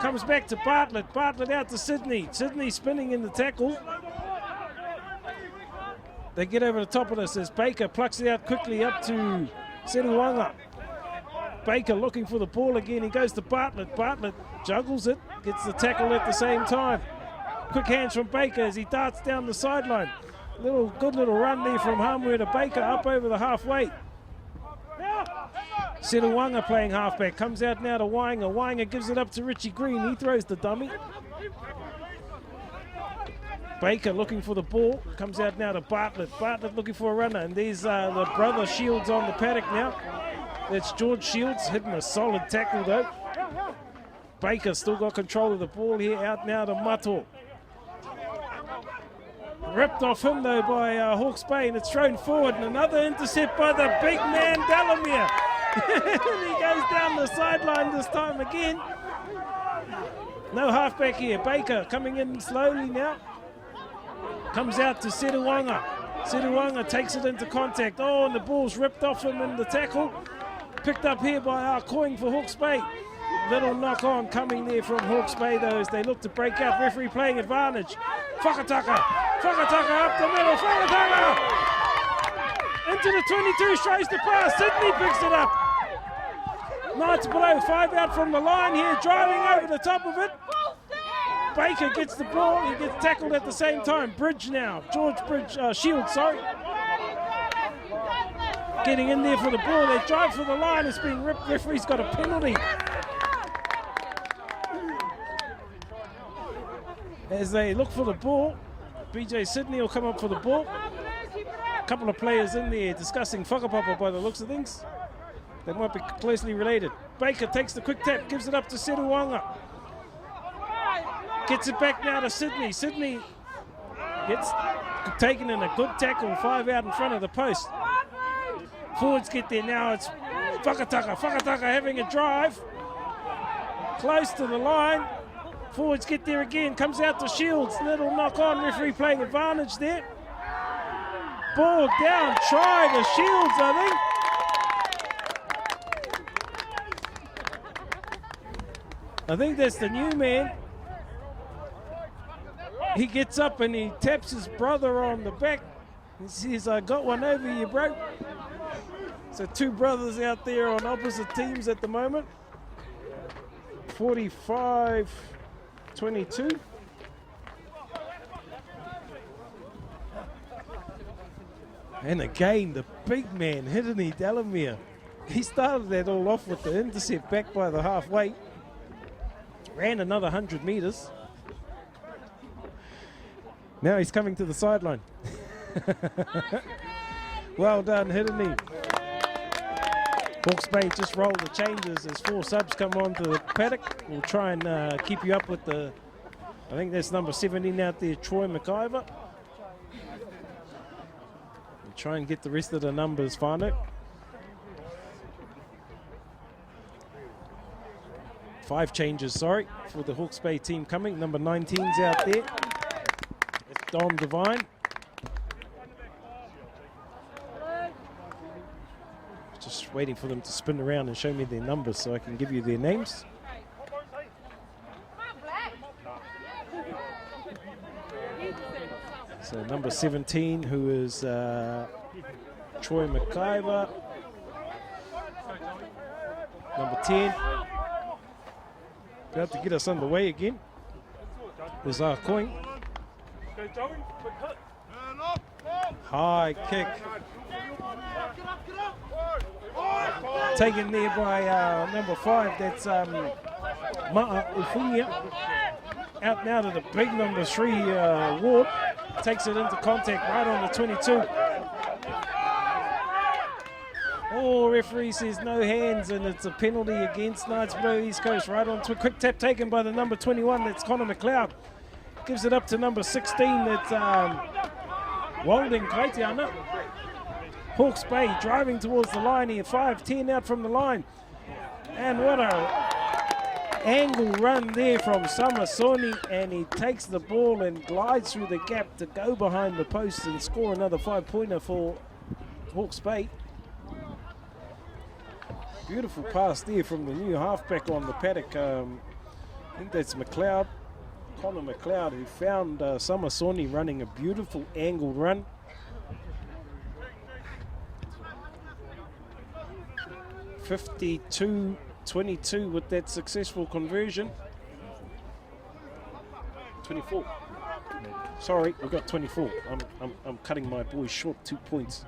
Comes back to Bartlett. Bartlett out to Sydney. Sydney spinning in the tackle. They get over the top of this as Baker plucks it out quickly up to Seruanga. Baker looking for the ball again. He goes to Bartlett. Bartlett juggles it, gets the tackle at the same time. Quick hands from Baker as he darts down the sideline. Good little run there from Hamwe to Baker up over the halfway. Seruanga playing halfback. Comes out now to Wainga. Wainga gives it up to Richie Green. He throws the dummy. Baker looking for the ball. Comes out now to Bartlett. Bartlett looking for a runner. And there's the brother Shields on the paddock now. That's George Shields hitting a solid tackle though. Baker still got control of the ball here. Out now to Mato. Ripped off him though by Hawke's Bay, and it's thrown forward. And another intercept by the big man Delamere. He goes down the sideline this time again. No halfback here. Baker coming in slowly now. Comes out to Seruanga. Seruanga takes it into contact. Oh, and the ball's ripped off him in the tackle. Picked up here by Arkoing for Hawke's Bay. Little knock on coming there from Hawke's Bay though as they look to break out. Referee playing advantage. Whakataka. Whakataka up the middle. Whakataka! Into the 22, shows the pass. Sydney picks it up. Ngāti Porou 5 out from the line here, driving over the top of it. Baker gets the ball, he gets tackled at the same time. Bridge now, George Bridge, Shields, sorry. Getting in there for the ball, they drive for the line, it's being ripped, referee's got a penalty. As they look for the ball, BJ Sydney will come up for the ball. A couple of players in there discussing whakapapa by the looks of things. They might be closely related. Baker takes the quick tap, gives it up to Seruanga. Gets it back now to Sydney. Sydney gets taken in a good tackle, 5 out in front of the post. Forwards get there now, it's Whakataka. Whakataka having a drive. Close to the line. Forwards get there again, comes out to Shields. Little knock on, referee playing advantage there. Ball down, try to Shields, I think. I think that's the new man. He gets up and he taps his brother on the back. He says, I got one over you, bro. So 2 brothers out there on opposite teams at the moment. 45-22. And again, the big man, Hidini Delamere. He started that all off with the intercept back by the halfway. Ran another 100 meters. Now he's coming to the sideline. Well done, Hidini. Hawke's Bay just rolled the changes as 4 subs come onto the paddock. We'll try and keep you up with the, I think that's number 17 out there, Troy McIver. We'll try and get the rest of the numbers, Whānau. 5 changes, sorry, for the Hawke's Bay team coming. Number 19's out there. It's Dom Devine. Just waiting for them to spin around and show me their numbers so I can give you their names. So number 17, who is Troy McIver. Number 10. About to get us underway again. Is Coin. High kick. Taken there by number 5. That's Ma'a Ufunia. Out now to the big number 3, Ward. Takes it into contact right on the 22. Oh, referee says no hands, and it's a penalty against Ngāti Porou East Coast. Right on to a quick tap taken by the number 21. That's Connor McLeod. Gives it up to number 16. That's Walden Kaitiana. Hawke's Bay driving towards the line here. 5-10 out from the line. And what a angle run there from Samasoni, and he takes the ball and glides through the gap to go behind the post and score another 5-pointer for Hawke's Bay. Beautiful pass there from the new halfback on the paddock. I think that's McLeod, Connor McLeod, who found Samasoni running a beautiful angled run. (52-22) with that successful conversion. 24. Sorry, we got 24. I'm cutting my boys short 2 points.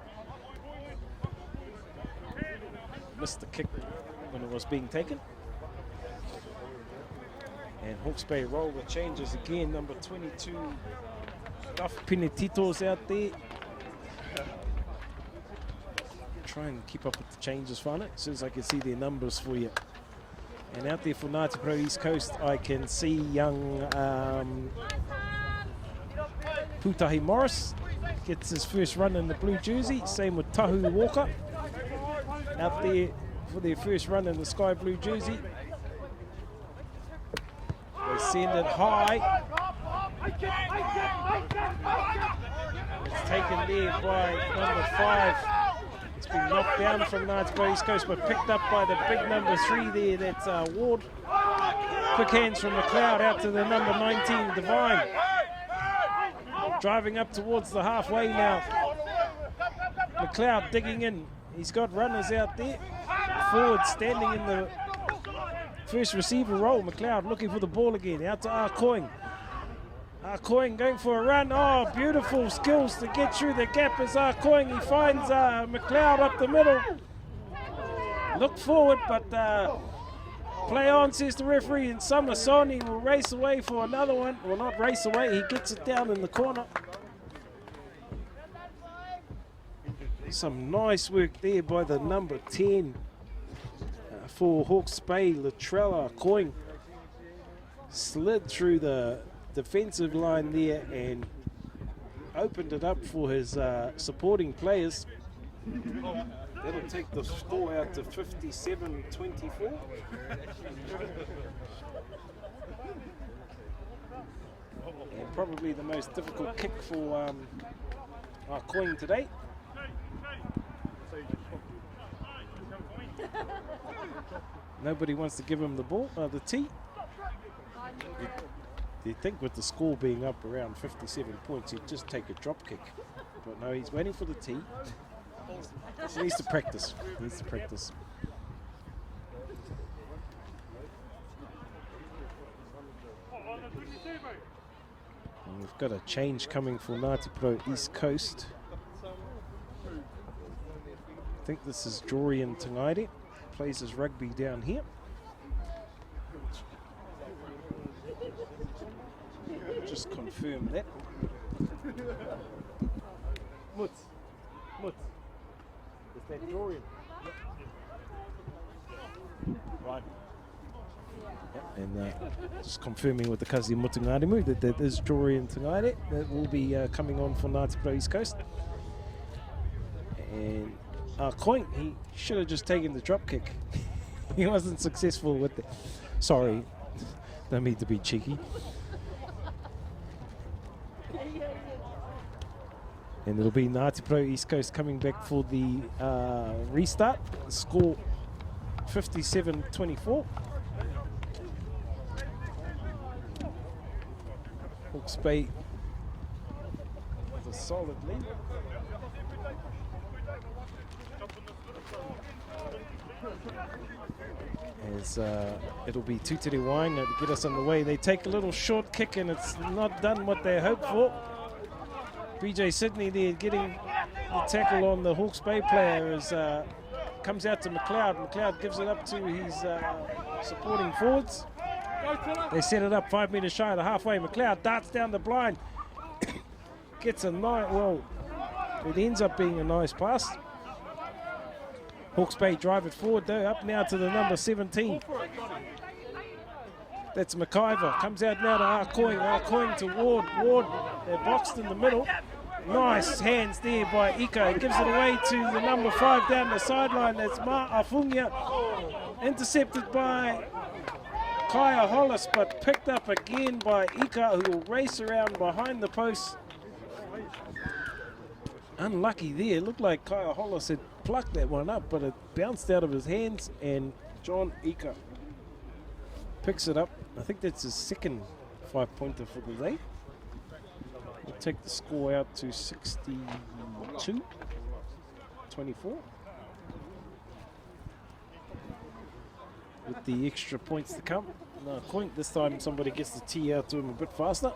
Missed the kick when it was being taken. And Hawke's Bay roll the changes again. Number 22, Duff Pinetito's out there. Try and keep up with the changes, Whānau, as soon as I can see their numbers for you. And out there for Ngāti Porou East Coast, I can see young Putahi Morris gets his first run in the blue jersey. Same with Tahu Walker. Out there for their first run in the sky blue jersey. They send it high. It's taken there by number 5. It's been knocked down from Ngāti Porou East Coast, but picked up by the big number 3 there. That's Ward. Quick hands from McLeod out to the number 19, Divine. Driving up towards the halfway now. McLeod digging in. He's got runners out there. Forward standing in the first receiver role. McLeod looking for the ball again. Out to Arcoing. Arcoing going for a run. Oh, beautiful skills to get through the gap as Arcoing. He finds McLeod up the middle. Look forward, but play on, says the referee. And Samasoni will race away for another one. Well, not race away. He gets it down in the corner. Some nice work there by the number 10 for Hawke's Bay, Latrella Coing. Slid through the defensive line there and opened it up for his supporting players. That'll take the score out to 57-24. And probably the most difficult kick for Coing today. Nobody wants to give him the ball, the tee. You'd think with the score being up around 57 points, he'd just take a drop kick. But no, he's waiting for the tee. He needs to practice. He needs to practice. And we've got a change coming for Ngāti Porou East Coast. I think this is Jorian Tangaire. Plays his rugby down here. Just confirm that. Mutz. Is that Jorian? Right. Yep. And just confirming with the Kazi Mutangarimu that is Jorian Tangaire. That will be coming on for Ngāti Porou East Coast. And Coin, he should have just taken the drop kick. He wasn't successful with it. Sorry, don't mean to be cheeky. And it'll be Ngāti Porou East Coast coming back for the restart. Score 57-24. Hawke's Bay solidly. As it'll be Tutiri Wainga to get us on the way. They take a little short kick and it's not done what they hoped for. BJ Sydney there getting the tackle on the Hawke's Bay player as comes out to McLeod. McLeod gives it up to his supporting forwards. They set it up 5 metres shy of the halfway. McLeod darts down the blind. Gets a nice, well, it ends up being a nice pass. Hawke's Bay drive it forward though, up now to the number 17. That's McIver. Comes out now to Arcoing. Arcoing to Ward. Ward, they're boxed in the middle. Nice hands there by Ika. He gives it away to the number 5 down the sideline. That's Ma Afungia. Intercepted by Kaya Hollis, but picked up again by Ika, who will race around behind the post. Unlucky there. Looked like Kaya Hollis had plucked that one up, but it bounced out of his hands, and John Ika picks it up. I think that's his second 5-pointer for the day. We'll take the score out to 62-24. With the extra points to come. No point. This time somebody gets the tee out to him a bit faster.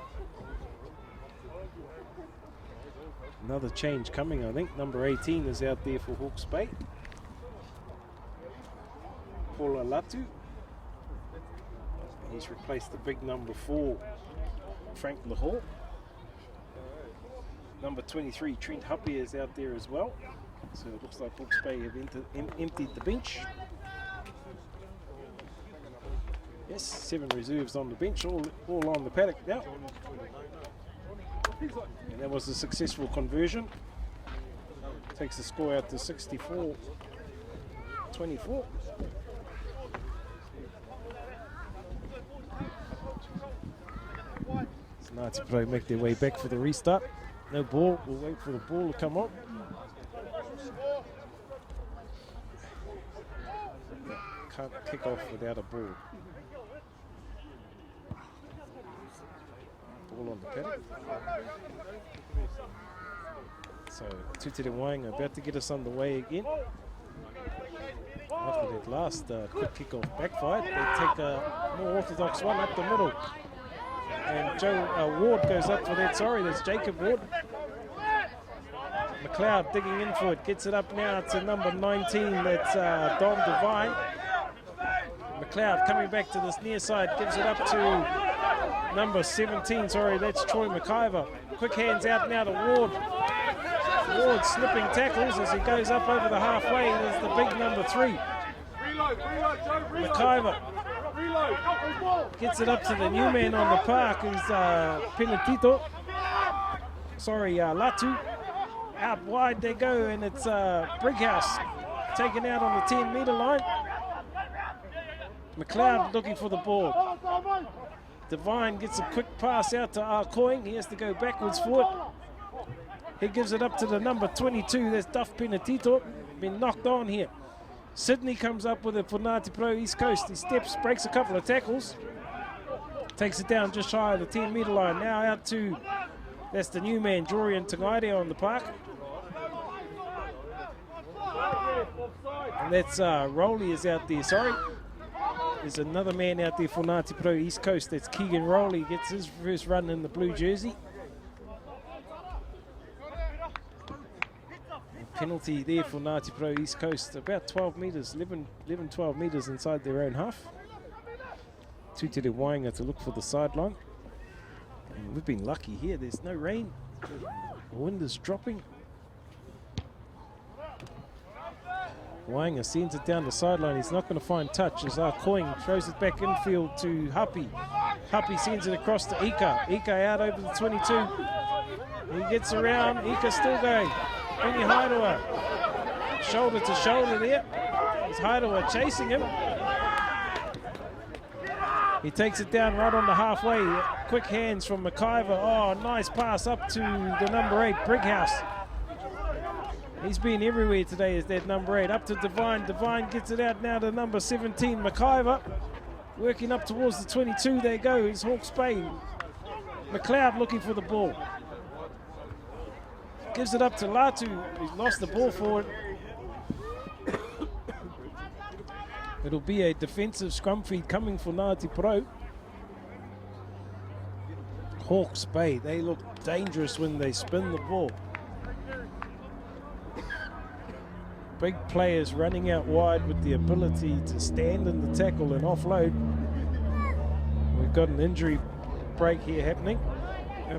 Another change coming, I think. Number 18 is out there for Hawke's Bay. Paula Latu. He's replaced the big number 4, Frank Lahore. Number 23, Trent Napier is out there as well. So it looks like Hawke's Bay have emptied the bench. Yes, 7 reserves on the bench, all on the paddock now. And that was a successful conversion. Takes the score out to 64-24. So Ngāti Porou make their way back for the restart. No ball, we'll wait for the ball to come on. Can't kick off without a ball. Ball on the paddock. So Tutiri Wainga about to get us underway again. After that last quick kick-off backfired, they take a more orthodox one up the middle. And Joe Ward goes up for that. Sorry, that's Jacob Ward. McLeod digging in for it. Gets it up now to number 19. That's Dom Devine. McLeod coming back to this near side. Gives it up to number 17. Sorry, that's Troy McIver. Quick hands out now to Ward. Ward slipping tackles as he goes up over the halfway. There's the big number 3. McIver gets it up to the new man on the park, who's Penatito. Sorry, Latu. Out wide they go, and it's Brighouse taken out on the 10-metre line. McLeod looking for the ball. Devine gets a quick pass out to Arcoing. He has to go backwards for it. He gives it up to the number 22. That's Duff Penatito. Been knocked on here. Sydney comes up with it for Ngāti Porou East Coast. He steps, breaks a couple of tackles. Takes it down just shy of the 10-metre line. Now out to, that's the new man, Jorian Tangaire on the park. And that's Rowley is out there, sorry. There's another man out there for Ngāti Porou East Coast. That's Keegan Rowley. Gets his first run in the blue jersey. Penalty there for Ngāti Porou East Coast, about 12 metres, 12 metres inside their own half. Tutiri Wainga to look for the sideline. And we've been lucky here, there's no rain. The wind is dropping. Wainga sends it down the sideline, he's not going to find touch as Arcoing throws it back infield to Hapi. Hapi sends it across to Ika. Ika out over the 22. He gets around, Ika still going. Penny Hairoa, shoulder to shoulder there. It's Hairoa chasing him. He takes it down right on the halfway. Quick hands from McIver. Oh, nice pass up to the number 8, Brighouse. He's been everywhere today as that number 8. Up to Devine. Devine gets it out now to number 17, McIver. Working up towards the 22. There goes. It's Hawke's Bay. McLeod looking for the ball. gives it up to Latu. He's lost the ball forward. It'll be a defensive scrum feed coming for Ngāti Porou. Hawke's Bay, they look dangerous when they spin the ball. Big players running out wide with the ability to stand in the tackle and offload. We've got an injury break here happening.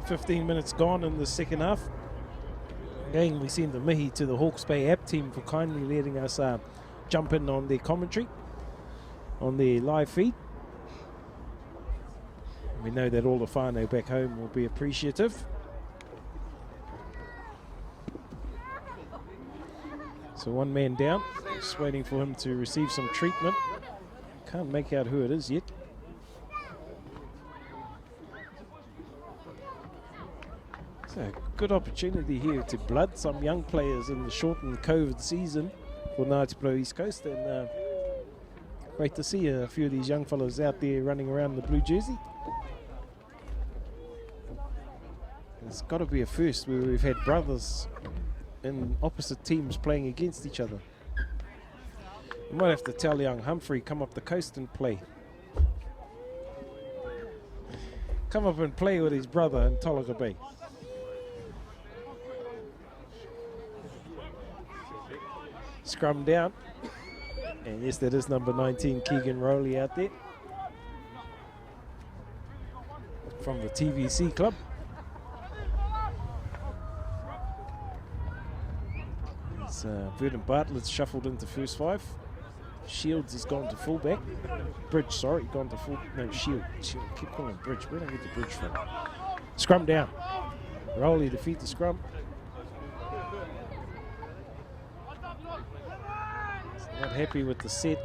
15 minutes gone in the second half. Again, we send the mihi to the Hawke's Bay app team for kindly letting us jump in on their commentary on their live feed. We know that all the whānau back home will be appreciative. So one man down, just waiting for him to receive some treatment. Can't make out who it is yet. It's a good opportunity here to blood some young players in the shortened COVID season for Ngāti Porou East Coast, and great to see a few of these young fellas out there running around the blue jersey. It's got to be a first where we've had brothers in opposite teams playing against each other. We might have to tell young Humphrey, come up the coast and play. Come up and play with his brother in Tolaga Bay. Scrum down. And yes, that is number 19, Keegan Rowley out there. From the TVC club. Verdon Bartlett's shuffled into first five. Shields has gone to fullback. Bridge, sorry, gone to full. No, Shield. Keep calling him Bridge. Where did I get the Bridge from? Scrum down. Rowley defeat the scrum. He's not happy with the set.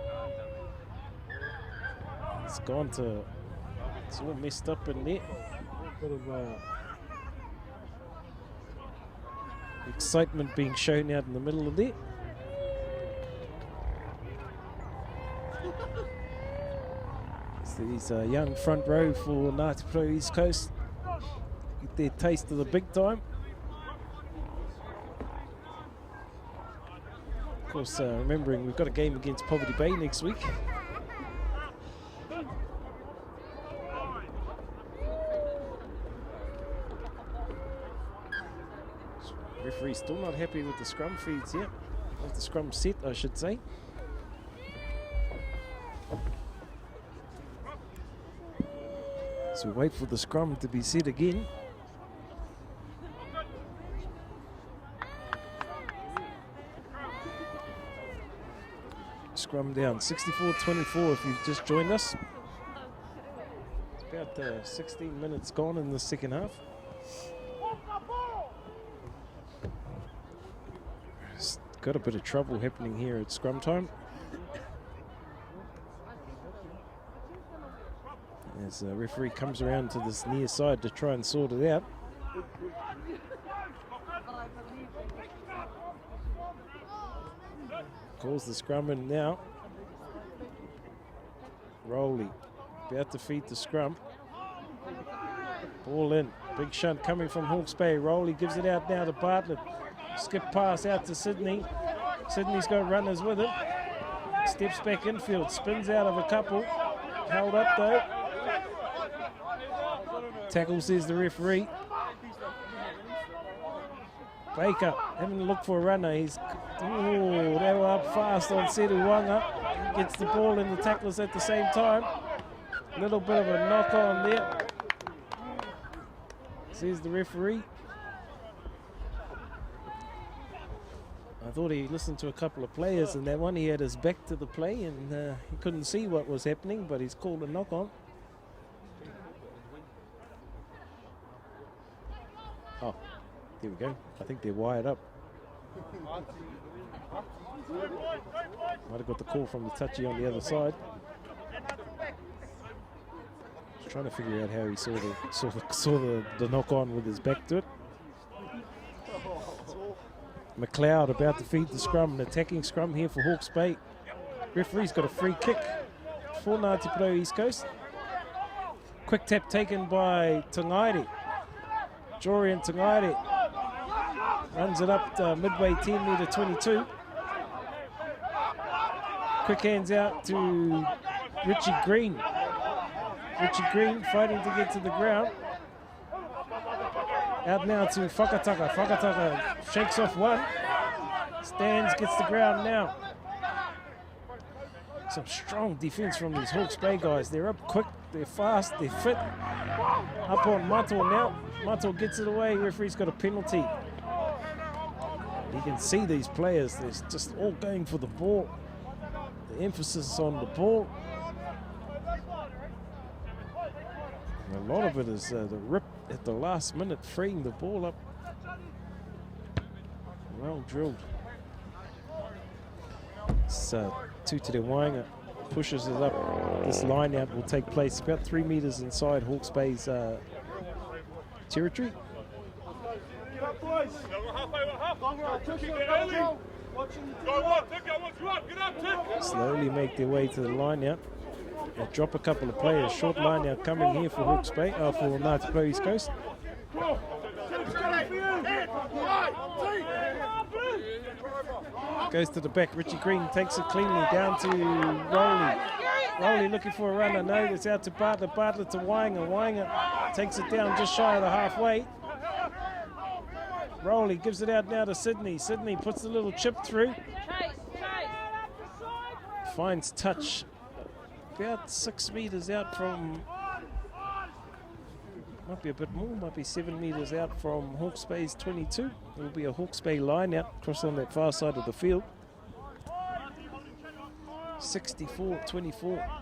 It's gone to. It's all messed up in there. Bit of excitement being shown out in the middle of there. So these young front row for Ngāti Porou East Coast get their taste of the big time. Of course, remembering we've got a game against Poverty Bay next week. Referee still not happy with the scrum feeds yet. With the scrum set, I should say. So wait for the scrum to be set again. Scrum down, 64-24 if you've just joined us. It's about 16 minutes gone in the second half. Got a bit of trouble happening here at scrum time. As the referee comes around to this near side to try and sort it out. Calls the scrum in now. Rowley about to feed the scrum. Ball in. Big shunt coming from Hawke's Bay. Rowley gives it out now to Bartlett. Skip pass out to Sydney. Sydney's got runners with it. Steps back infield, spins out of a couple. Held up though. Tackle, says the referee. Baker having to look for a runner. He's they were up fast on Seru Wanga. Gets the ball in the tacklers at the same time. A little bit of a knock on there. Says the referee. I thought he listened to a couple of players, and that one he had his back to the play and he couldn't see what was happening, but he's called a knock on. Oh, there we go. I think they're wired up. Might have got the call from the touchy on the other side. Just trying to figure out how he saw the knock on with his back to it. McLeod about to feed the scrum, an attacking scrum here for Hawke's Bay. Referee's got a free kick for Ngāti Porou East Coast. Quick tap taken by Tangaire. Jorian Tangaire. Runs it up midway 10 metre 22. Quick hands out to Richie Green. Richie Green fighting to get to the ground. Out now to Whakataka. Whakataka shakes off one. Stands, gets the ground now. Some strong defense from these Hawke's Bay guys. They're up quick, they're fast, they're fit. Up on Mato now. Mato gets it away. Referee's got a penalty. You can see these players, they're just all going for the ball. The emphasis on the ball. And a lot of it is the rip at the last minute, freeing the ball up. Well drilled. It's 2 to the Wainga. Pushes it up. This line out will take place about 3 metres inside Hawke's Bay's territory. Slowly make their way to the line out. They'll drop a couple of players. Short line out coming here for Hawke's Bay, for Ngāti Porou East Coast. Goes to the back. Richie Green takes it cleanly down to Rowley. Rowley looking for a runner. No, it's out to Bartlett. Bartlett to Wainga. Wainga takes it down just shy of the halfway. Rowley gives it out now to Sydney. Sydney puts a little chip through. Finds touch about 6 metres out from, might be a bit more, might be 7 metres out from Hawke's Bay's 22. It will be a Hawke's Bay line out across on that far side of the field. 64-24.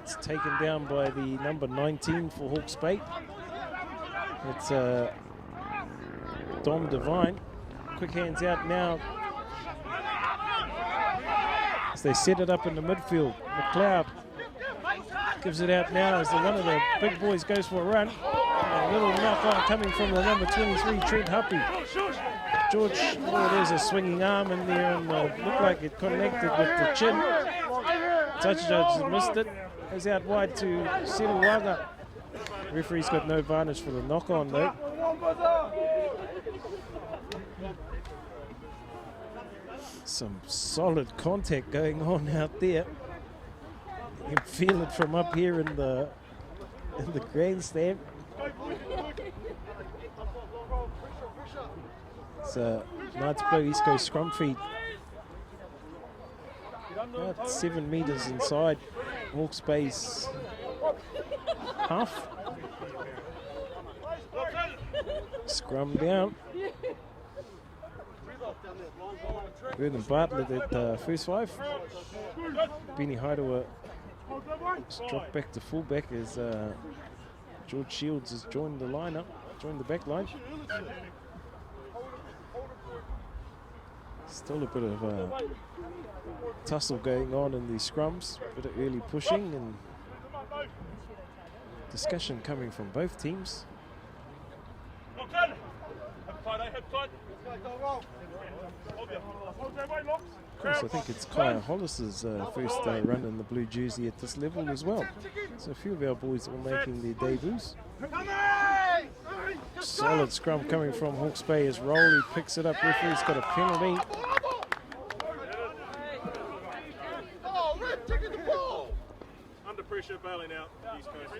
It's taken down by the number 19 for Hawke's Bay. It's Dom Devine. Quick hands out now as they set it up in the midfield. McLeod gives it out now as one of the big boys goes for a run. A little knock on coming from the number 23, Trent Huppy. George, oh, there's a swinging arm in there and looked like it connected with the chin. Touch judge missed it. Goes out wide to Siruwaga. Referee's got no advantage for the knock on though. Some solid contact going on out there. You can feel it from up here in the grandstand. It's Ngāti Porou East Coast scrum feed. About 7 metres inside Hawke's Bay's half. Scrum down. Vernon Bartlett at first 5. Benny Haidawa dropped back to fullback as George Shields has joined the lineup, joined the back line. Still a bit of tussle going on in these scrums, a bit of early pushing and discussion coming from both teams. Of course, I think it's Kaya Hollis's first run in the blue jersey at this level as well. So a few of our boys are making their debuts. Solid scrum coming from Hawke's Bay as Rowley picks it up. Referee's got a penalty. Under pressure, bailing out East Coast.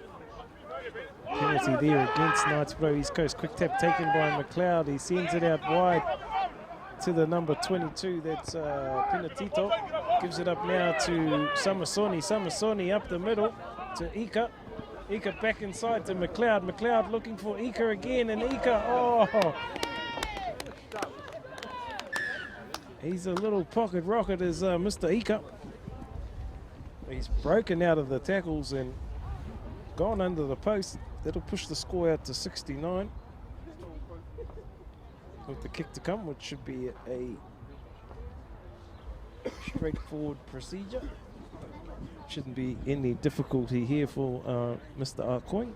Penalty there against Ngāti Porou East Coast. Quick tap taken by McLeod. He sends it out wide to the number 22. That's Pinatito. Gives it up now to Samasoni. Samasoni up the middle to Ika. Ika back inside to McLeod. McLeod looking for Ika again, and Ika, oh! He's a little pocket rocket as Mr. Ika. He's broken out of the tackles and gone under the post. That'll push the score out to 69. With the kick to come, which should be a straightforward procedure. Shouldn't be any difficulty here for Mr. Arcoin.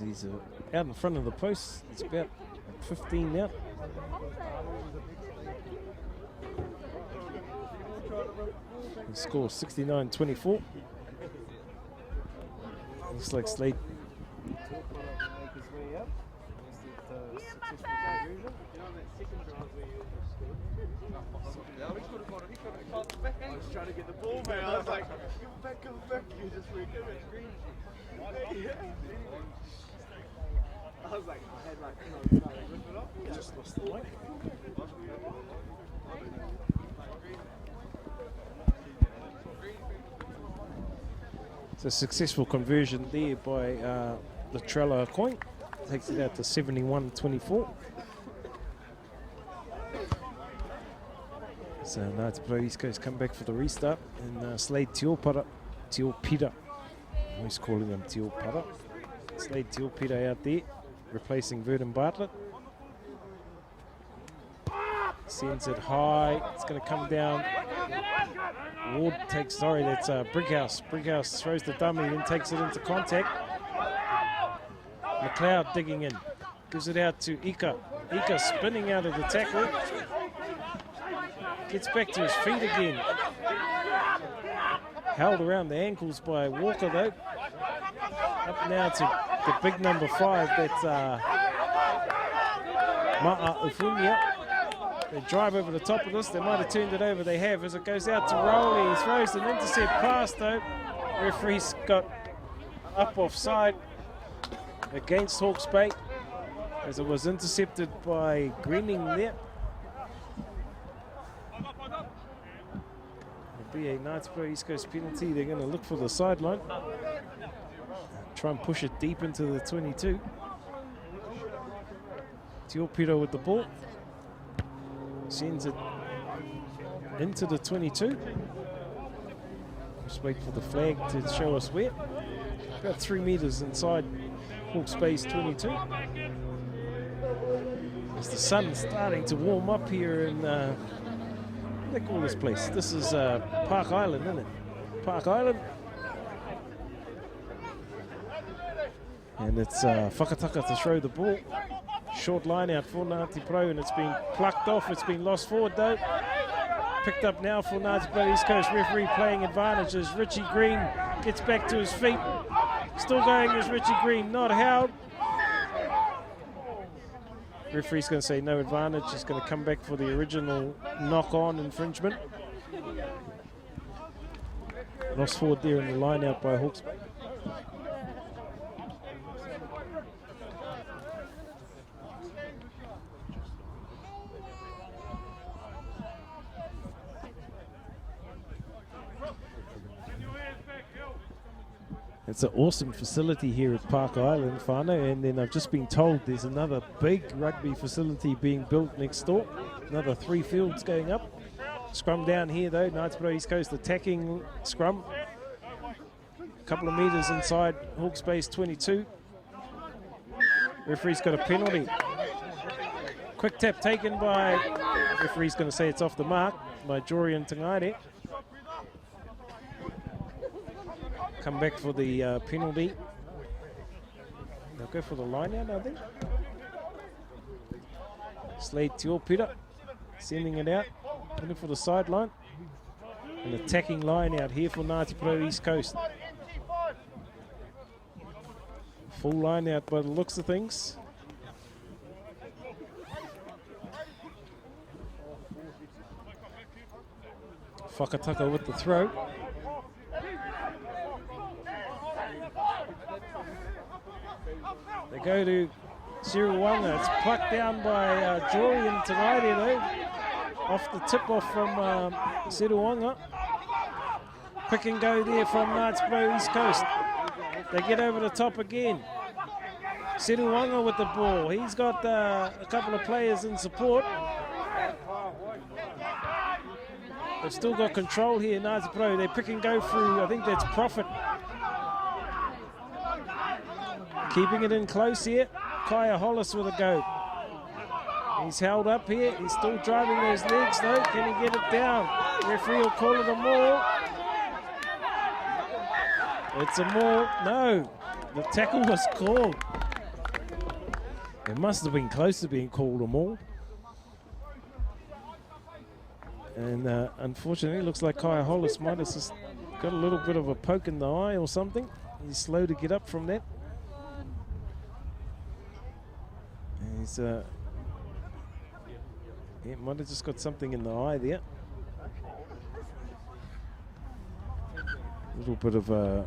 He's out in front of the post. It's about 15 out. The score 69-24. Looks like Slade. I was trying to get the ball, man. I was like, come back, you just recovered. I was like, I had like, rip it off. Just lost the line. It's a successful conversion there by Latrella Coin. Takes it out to 71-24. So Ngāti Porou East Coast come back for the restart, and Slade Teopira, always calling them Teopira. Slade Teopira out there, replacing Verdon Bartlett. Sends it high, it's going to come down. Ward takes, sorry, that's Brickhouse. Brickhouse throws the dummy, then takes it into contact. McLeod digging in, gives it out to Ika. Ika spinning out of the tackle. Gets back to his feet again. Held around the ankles by Walker though. Up now to the big number 5, that's Ma'a Ufunia. They drive over the top of this. They might have turned it over. They have, as it goes out to Rowley. He throws an intercept pass though. Referee's got up offside against Hawke's Bay, as it was intercepted by Greening there. It'll be a Ngāti Porou East Coast penalty. They're going to look for the sideline. Try and push it deep into the 22. Teopiro with the ball. Sends it into the 22. Just wait for the flag to show us where. About 3 meters inside Hawke's Bay's 22. As the sun's starting to warm up here in, what do they call this place? This is Park Island, isn't it? Park Island. And it's Whakataka to throw the ball. Short line out for Ngāti Porou, and it's been plucked off. It's been lost forward though. Picked up now for Ngāti Porou East Coast. Referee playing advantages. Richie Green gets back to his feet. Still going is Richie Green, not held. Referee's going to say no advantage. He's going to come back for the original knock-on infringement. Lost forward there in the line out by Hawke's Bay. It's an awesome facility here at Park Island, whānau, and then I've just been told there's another big rugby facility being built next door. Another 3 fields going up. Scrum down here though, Ngāti Porou East Coast attacking scrum. A couple of metres inside Hawke's Bay's 22. Referee's got a penalty. Quick tap taken by, referee's going to say it's off the mark, by Jorian Tangaire. Come back for the penalty. They'll go for the line out, I think. Slade Teopira sending it out, looking for the sideline. An attacking line out here for Ngāti Porou East Coast. Full line out by the looks of things. Whakataka with the throw. They go to Siruwanga. It's plucked down by Jorian Tangaire though. Off the tip off from Siruwanga. Pick and go there from Ngāti Porou East Coast. They get over the top again. Siruwanga with the ball. He's got a couple of players in support. They've still got control here, Ngāti Porou. They pick and go through, I think that's Profit. Keeping it in close here. Kaya Hollis with a go. He's held up here. He's still driving those legs though. Can he get it down? Referee will call it a maul. It's a maul. No. The tackle was called. It must have been close to being called a maul. And unfortunately, looks like Kai Hollis might have just got a little bit of a poke in the eye or something. He's slow to get up from that. And he's, he might have just got something in the eye there. A little bit of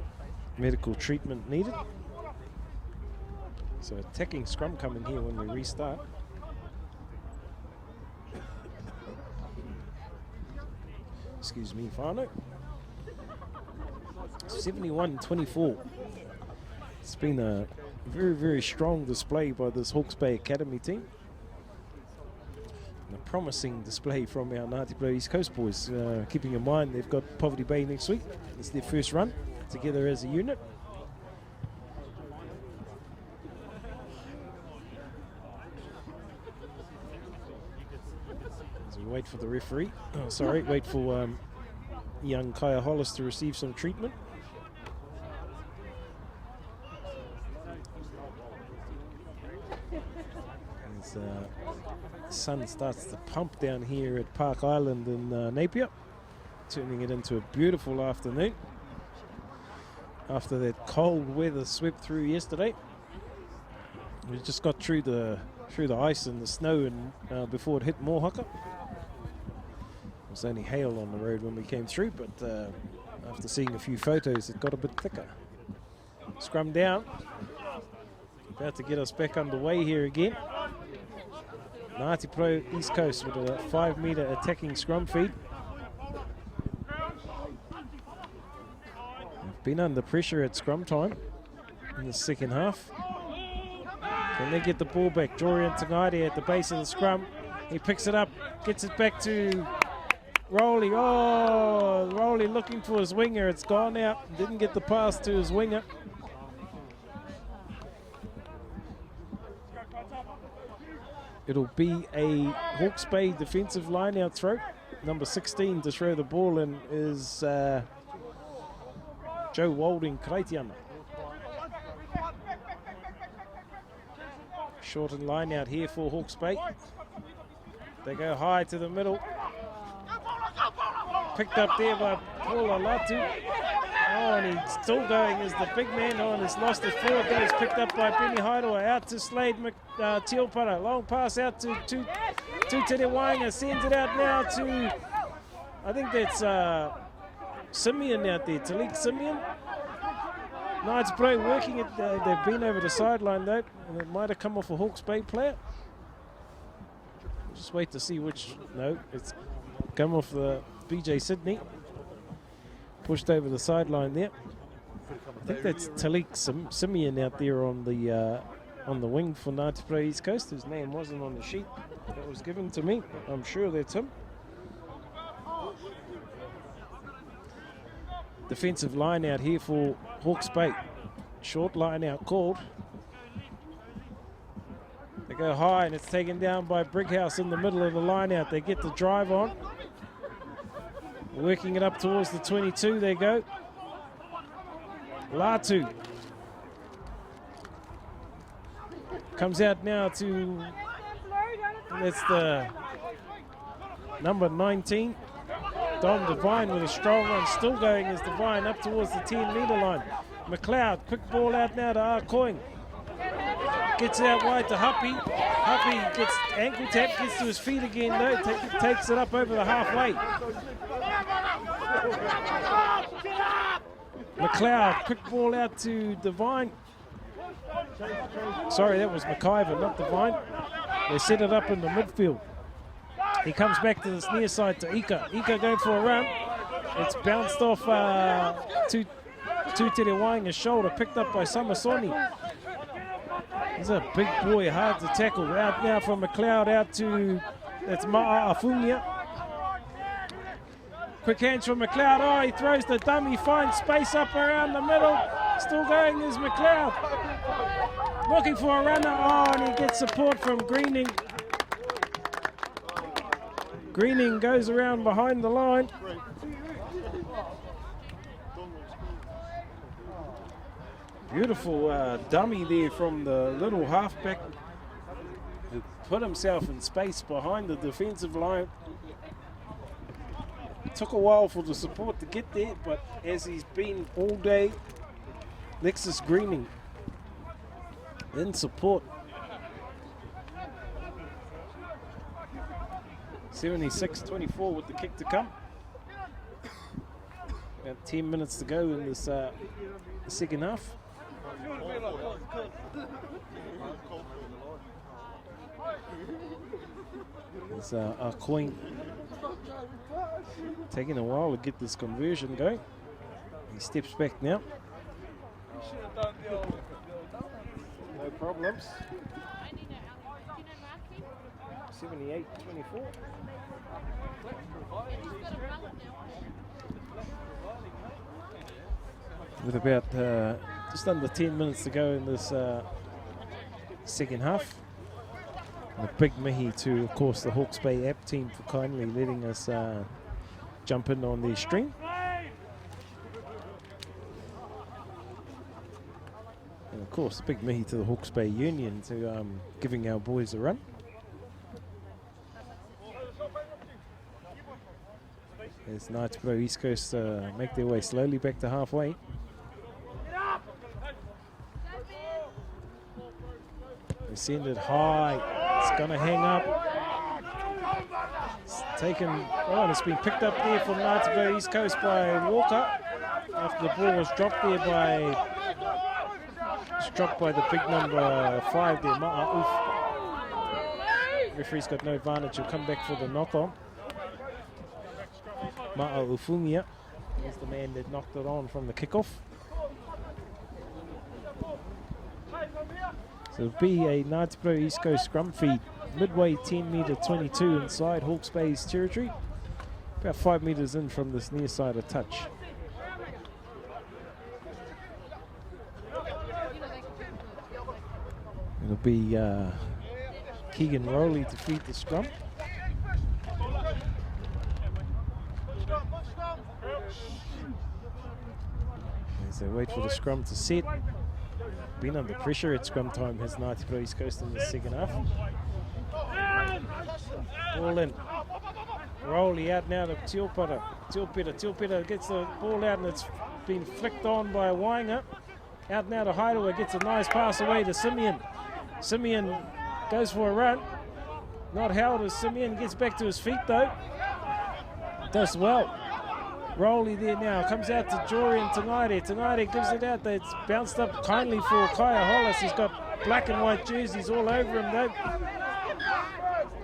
medical treatment needed. So attacking scrum coming here when we restart. Excuse me, Fano. 71-24. It's been a very, very strong display by this Hawke's Bay Academy team. And a promising display from our Ngāti Porou East Coast boys. Keeping in mind they've got Poverty Bay next week. It's their first run together as a unit. As we wait for the referee, wait for young Kaya Hollis to receive some treatment. As sun starts to pump down here at Park Island in Napier, turning it into a beautiful afternoon after that cold weather swept through yesterday. We just got through the ice and the snow and before it hit Mohaka. It was only hail on the road when we came through, but after seeing a few photos it got a bit thicker. Scrum down, about to get us back underway here again. Ngāti Porou East Coast with a 5-metre attacking scrum feed. They've been under pressure at scrum time in the second half. Can they get the ball back? Jorian Tangaiti at the base of the scrum. He picks it up, gets it back to Rowley. Oh, Rowley looking for his winger. It's gone out. Didn't get the pass to his winger. It'll be a Hawke's Bay defensive line-out throw. Number 16 to throw the ball in is Joe Walding Kraitiana. Shortened line-out here for Hawke's Bay. They go high to the middle. Picked up there by Paula Latu. Oh, and he's still going as the big man. Oh, and he's lost it forward. Goes picked up by Benny Hairoa. Out to Slade Tiopara. Long pass out to Te Wainga. Sends it out now to, I think that's Simeon out there. Talik Simeon. Ngāti Porou working it. They've been over the sideline though. And it might have come off a Hawke's Bay player. We'll just wait to see which. No, it's come off the BJ Sydney. Pushed over the sideline there. I think that's Talik Simeon out there on the wing for Ngāti Porou East Coast. His name wasn't on the sheet that was given to me. I'm sure that's him. Defensive line out here for Hawke's Bay. Short line out called. They go high and it's taken down by Brighouse in the middle of the line out. They get the drive on. Working it up towards the 22, they go. Latu. Comes out now to, that's the number 19. Dom Devine with a strong one, still going as Devine up towards the 10-metre line. McLeod, quick ball out now to Arcoing. Gets it out wide to Huppy. Huppy gets ankle tap, gets to his feet again though, takes it up over the halfway. McLeod, quick ball out to Devine. Sorry, that was McIver, not Devine. They set it up in the midfield. He comes back to this near side to Ika. Ika going for a run. It's bounced off to Te Wainga's shoulder, picked up by Samasoni. He's a big boy, hard to tackle. Out now from McLeod out to, that's Ma'afunia. Quick hands from McLeod. Oh, he throws the dummy, finds space up around the middle. Still going is McLeod. Looking for a runner. Oh, and he gets support from Greening. Greening goes around behind the line. Beautiful dummy there from the little halfback who put himself in space behind the defensive line. took a while for the support to get there, but as he's been all day, Lexus Greening in support. 76-24 with the kick to come. About 10 minutes to go in this second half. It's our coin taking a while to get this conversion going. He steps back now. No problems. 78-24. With about just under 10 minutes to go in this second half. And a big mihi to, of course, the Hawke's Bay app team for kindly letting us jump in on their stream. And of course, a big mihi to the Hawke's Bay Union to giving our boys a run. As Ngāti Porou East Coast make their way slowly back to halfway. They send it high. It's going to hang up. It's taken. Oh, and it's been picked up there from Ngāti Porou East Coast by Walker. After the ball was dropped there by. It's dropped by the big number 5 there, Ma'auf. Referee's got no advantage. He'll come back for the knock on. Ma'aufungia is the man that knocked it on from the kickoff. So it'll be a Ngāti Porou East Coast scrum feed, midway 10 metre 22 inside Hawke's Bay's territory, about 5 metres in from this near side of touch. It'll be Keegan Rowley to feed the scrum. As they wait for the scrum to set. Been under pressure at scrum time has Ngāti Porou East Coast in the second half. Ball in. Rowley out now to Tiopera. Tiopera gets the ball out and it's been flicked on by Wainga. Out now to Hideaway, gets a nice pass away to Simeon. Simeon goes for a run. Not held as Simeon gets back to his feet though. Does well. Rowley there now, comes out to Jory and Tangaire. Tangaire gives it out. It's bounced up kindly for Kaya Hollis. He's got black and white jerseys all over him though.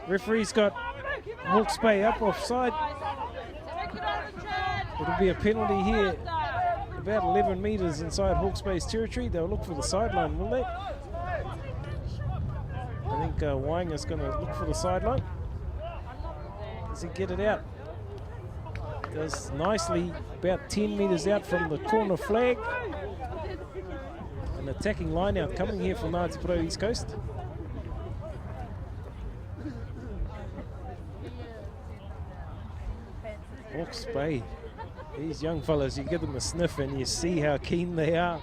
Referee's got Hawke's Bay up offside. It'll be a penalty here. About 11 metres inside Hawke's Bay's territory. They'll look for the sideline, will they? I think Wainga's going to look for the sideline. Does he get it out? Does nicely, about 10 metres out from the corner flag. An attacking line out coming here from Ngāti Porou East Coast. Hawke's Bay, these young fellas, you give them a sniff and you see how keen they are.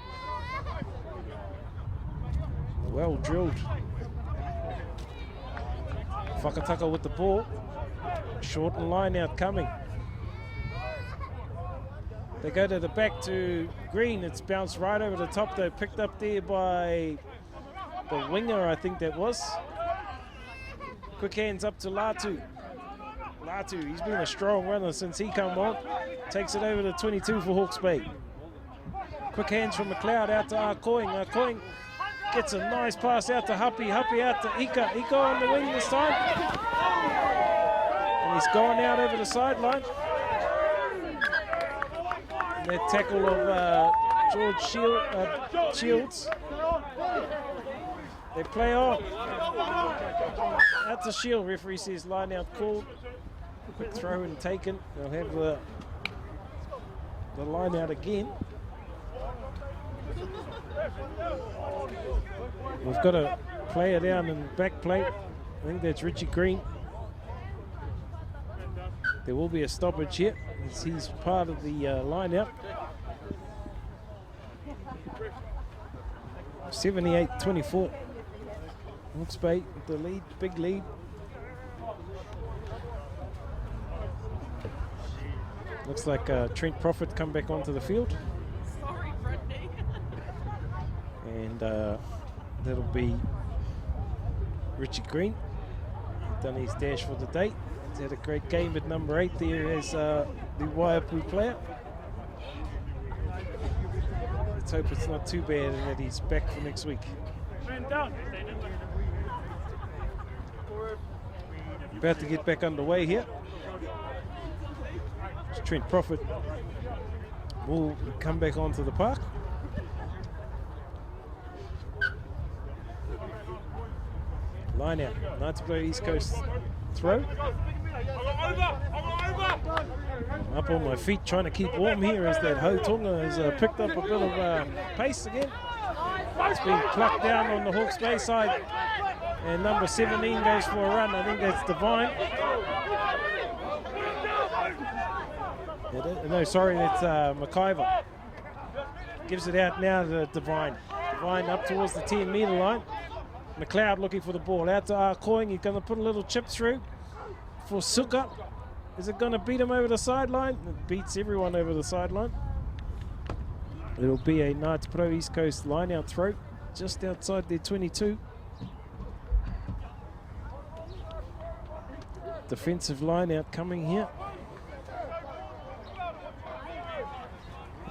Well drilled. Whakataka with the ball. Short and line out coming. They go to the back to Green. It's bounced right over the top though. Picked up there by the winger, I think that was. Quick hands up to Latu. Latu, he's been a strong runner since he come on. Takes it over to 22 for Hawke's Bay. Quick hands from McLeod out to Arcoing. Arcoing gets a nice pass out to Happy. Happy out to Ika. Ika on the wing this time. And he's gone out over the sideline. That tackle of George Shields. They play on. Out to Shield. Referee says line out called. Quick throw and taken. They'll have the line out again. We've got a player down in back plate. I think that's Richie Green. There will be a stoppage here. He's part of the line-out. 78-24. Hawke's Bay with the lead, big lead. Looks like Trent Prophet come back onto the field. Sorry, Brittany. And that'll be Richie Green. Done his dash for the day. He's had a great game at number 8 there as the Waiapu player. Let's hope it's not too bad and that he's back for next week. About to get back underway here. Trent Prophet will come back onto the park. Line out, Ngāti Porou East Coast throw. Up on my feet trying to keep warm here as that Hautonga has picked up a bit of pace again. It's been plucked down on the Hawke's Bay side. And number 17 goes for a run. I think that's Divine. No, sorry, that's McIver. Gives it out now to Divine. Divine up towards the 10-metre line. McLeod looking for the ball. Out to Arcoing. He's going to put a little chip through for Suka. Is it going to beat him over the sideline? It beats everyone over the sideline. It'll be a Ngāti Porou East Coast line-out throw just outside their 22. Defensive line-out coming here.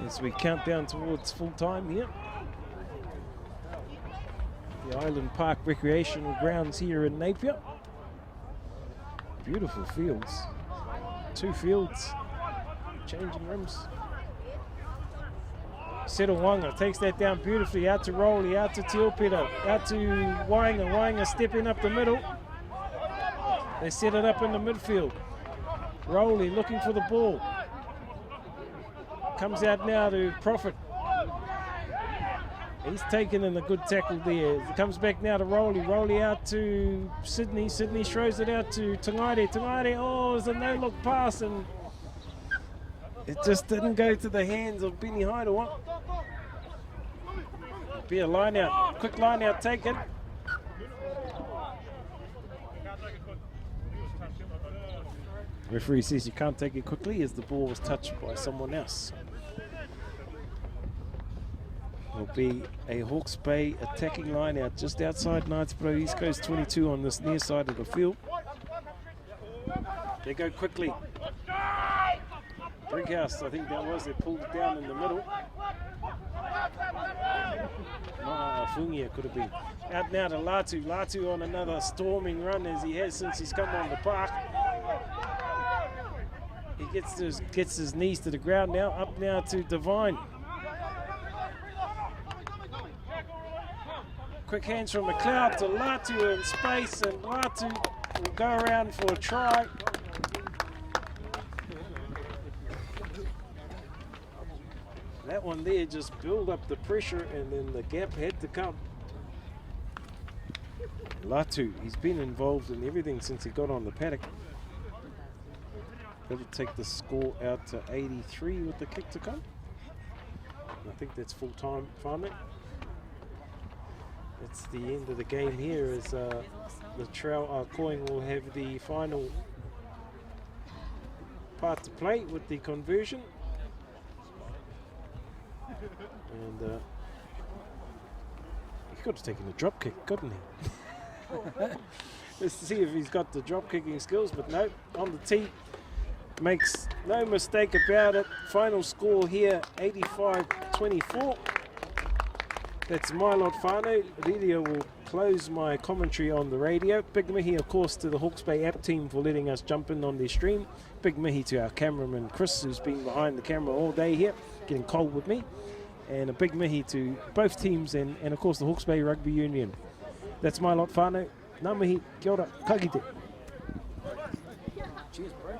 As we count down towards full time here. The Island Park Recreational Grounds here in Napier. Beautiful fields. 2 fields, changing rooms. Settlewanga takes that down beautifully, out to Rowley, out to Teopeta, out to Wainga. Wainga stepping up the middle. They set it up in the midfield. Rowley looking for the ball. Comes out now to Prophet. He's taken in a good tackle there. Comes back now to Rowley. Rowley out to Sydney. Sydney throws it out to Tangaire. Tangaire, oh, it's a no-look pass and it just didn't go to the hands of Benny Haidawa. Be a line out. Quick line out taken. Referee says you can't take it quickly as the ball was touched by someone else. Will be a Hawke's Bay attacking line out just outside Ngāti Porou East Coast 22 on this near side of the field. They go quickly. Brinkhouse, I think that was, they pulled it down in the middle. Fungia could have been. Out now to Latu. Latu on another storming run as he has since he's come on the park. He gets his knees to the ground now. Up now to Divine. Quick hands from McLeod to Latu in space, and Latu will go around for a try. That one there just built up the pressure and then the gap had to come. Latu, he's been involved in everything since he got on the paddock. That'll take the score out to 83 with the kick to come. I think that's full time finally. It's the end of the game here as the Trowel Coin will have the final part to play with the conversion. And he could have taken a drop kick, couldn't he? Let's see if he's got the drop kicking skills, but no, on the tee. Makes no mistake about it. Final score here, 85-24. That's my lot whānau. Lidia will close my commentary on the radio. Big mihi, of course, to the Hawke's Bay app team for letting us jump in on their stream. Big mihi to our cameraman Chris, who's been behind the camera all day here, getting cold with me. And a big mihi to both teams and of course, the Hawke's Bay Rugby Union. That's my lot whānau. Ngā mihi, kia ora, ka kite. Cheers, bro.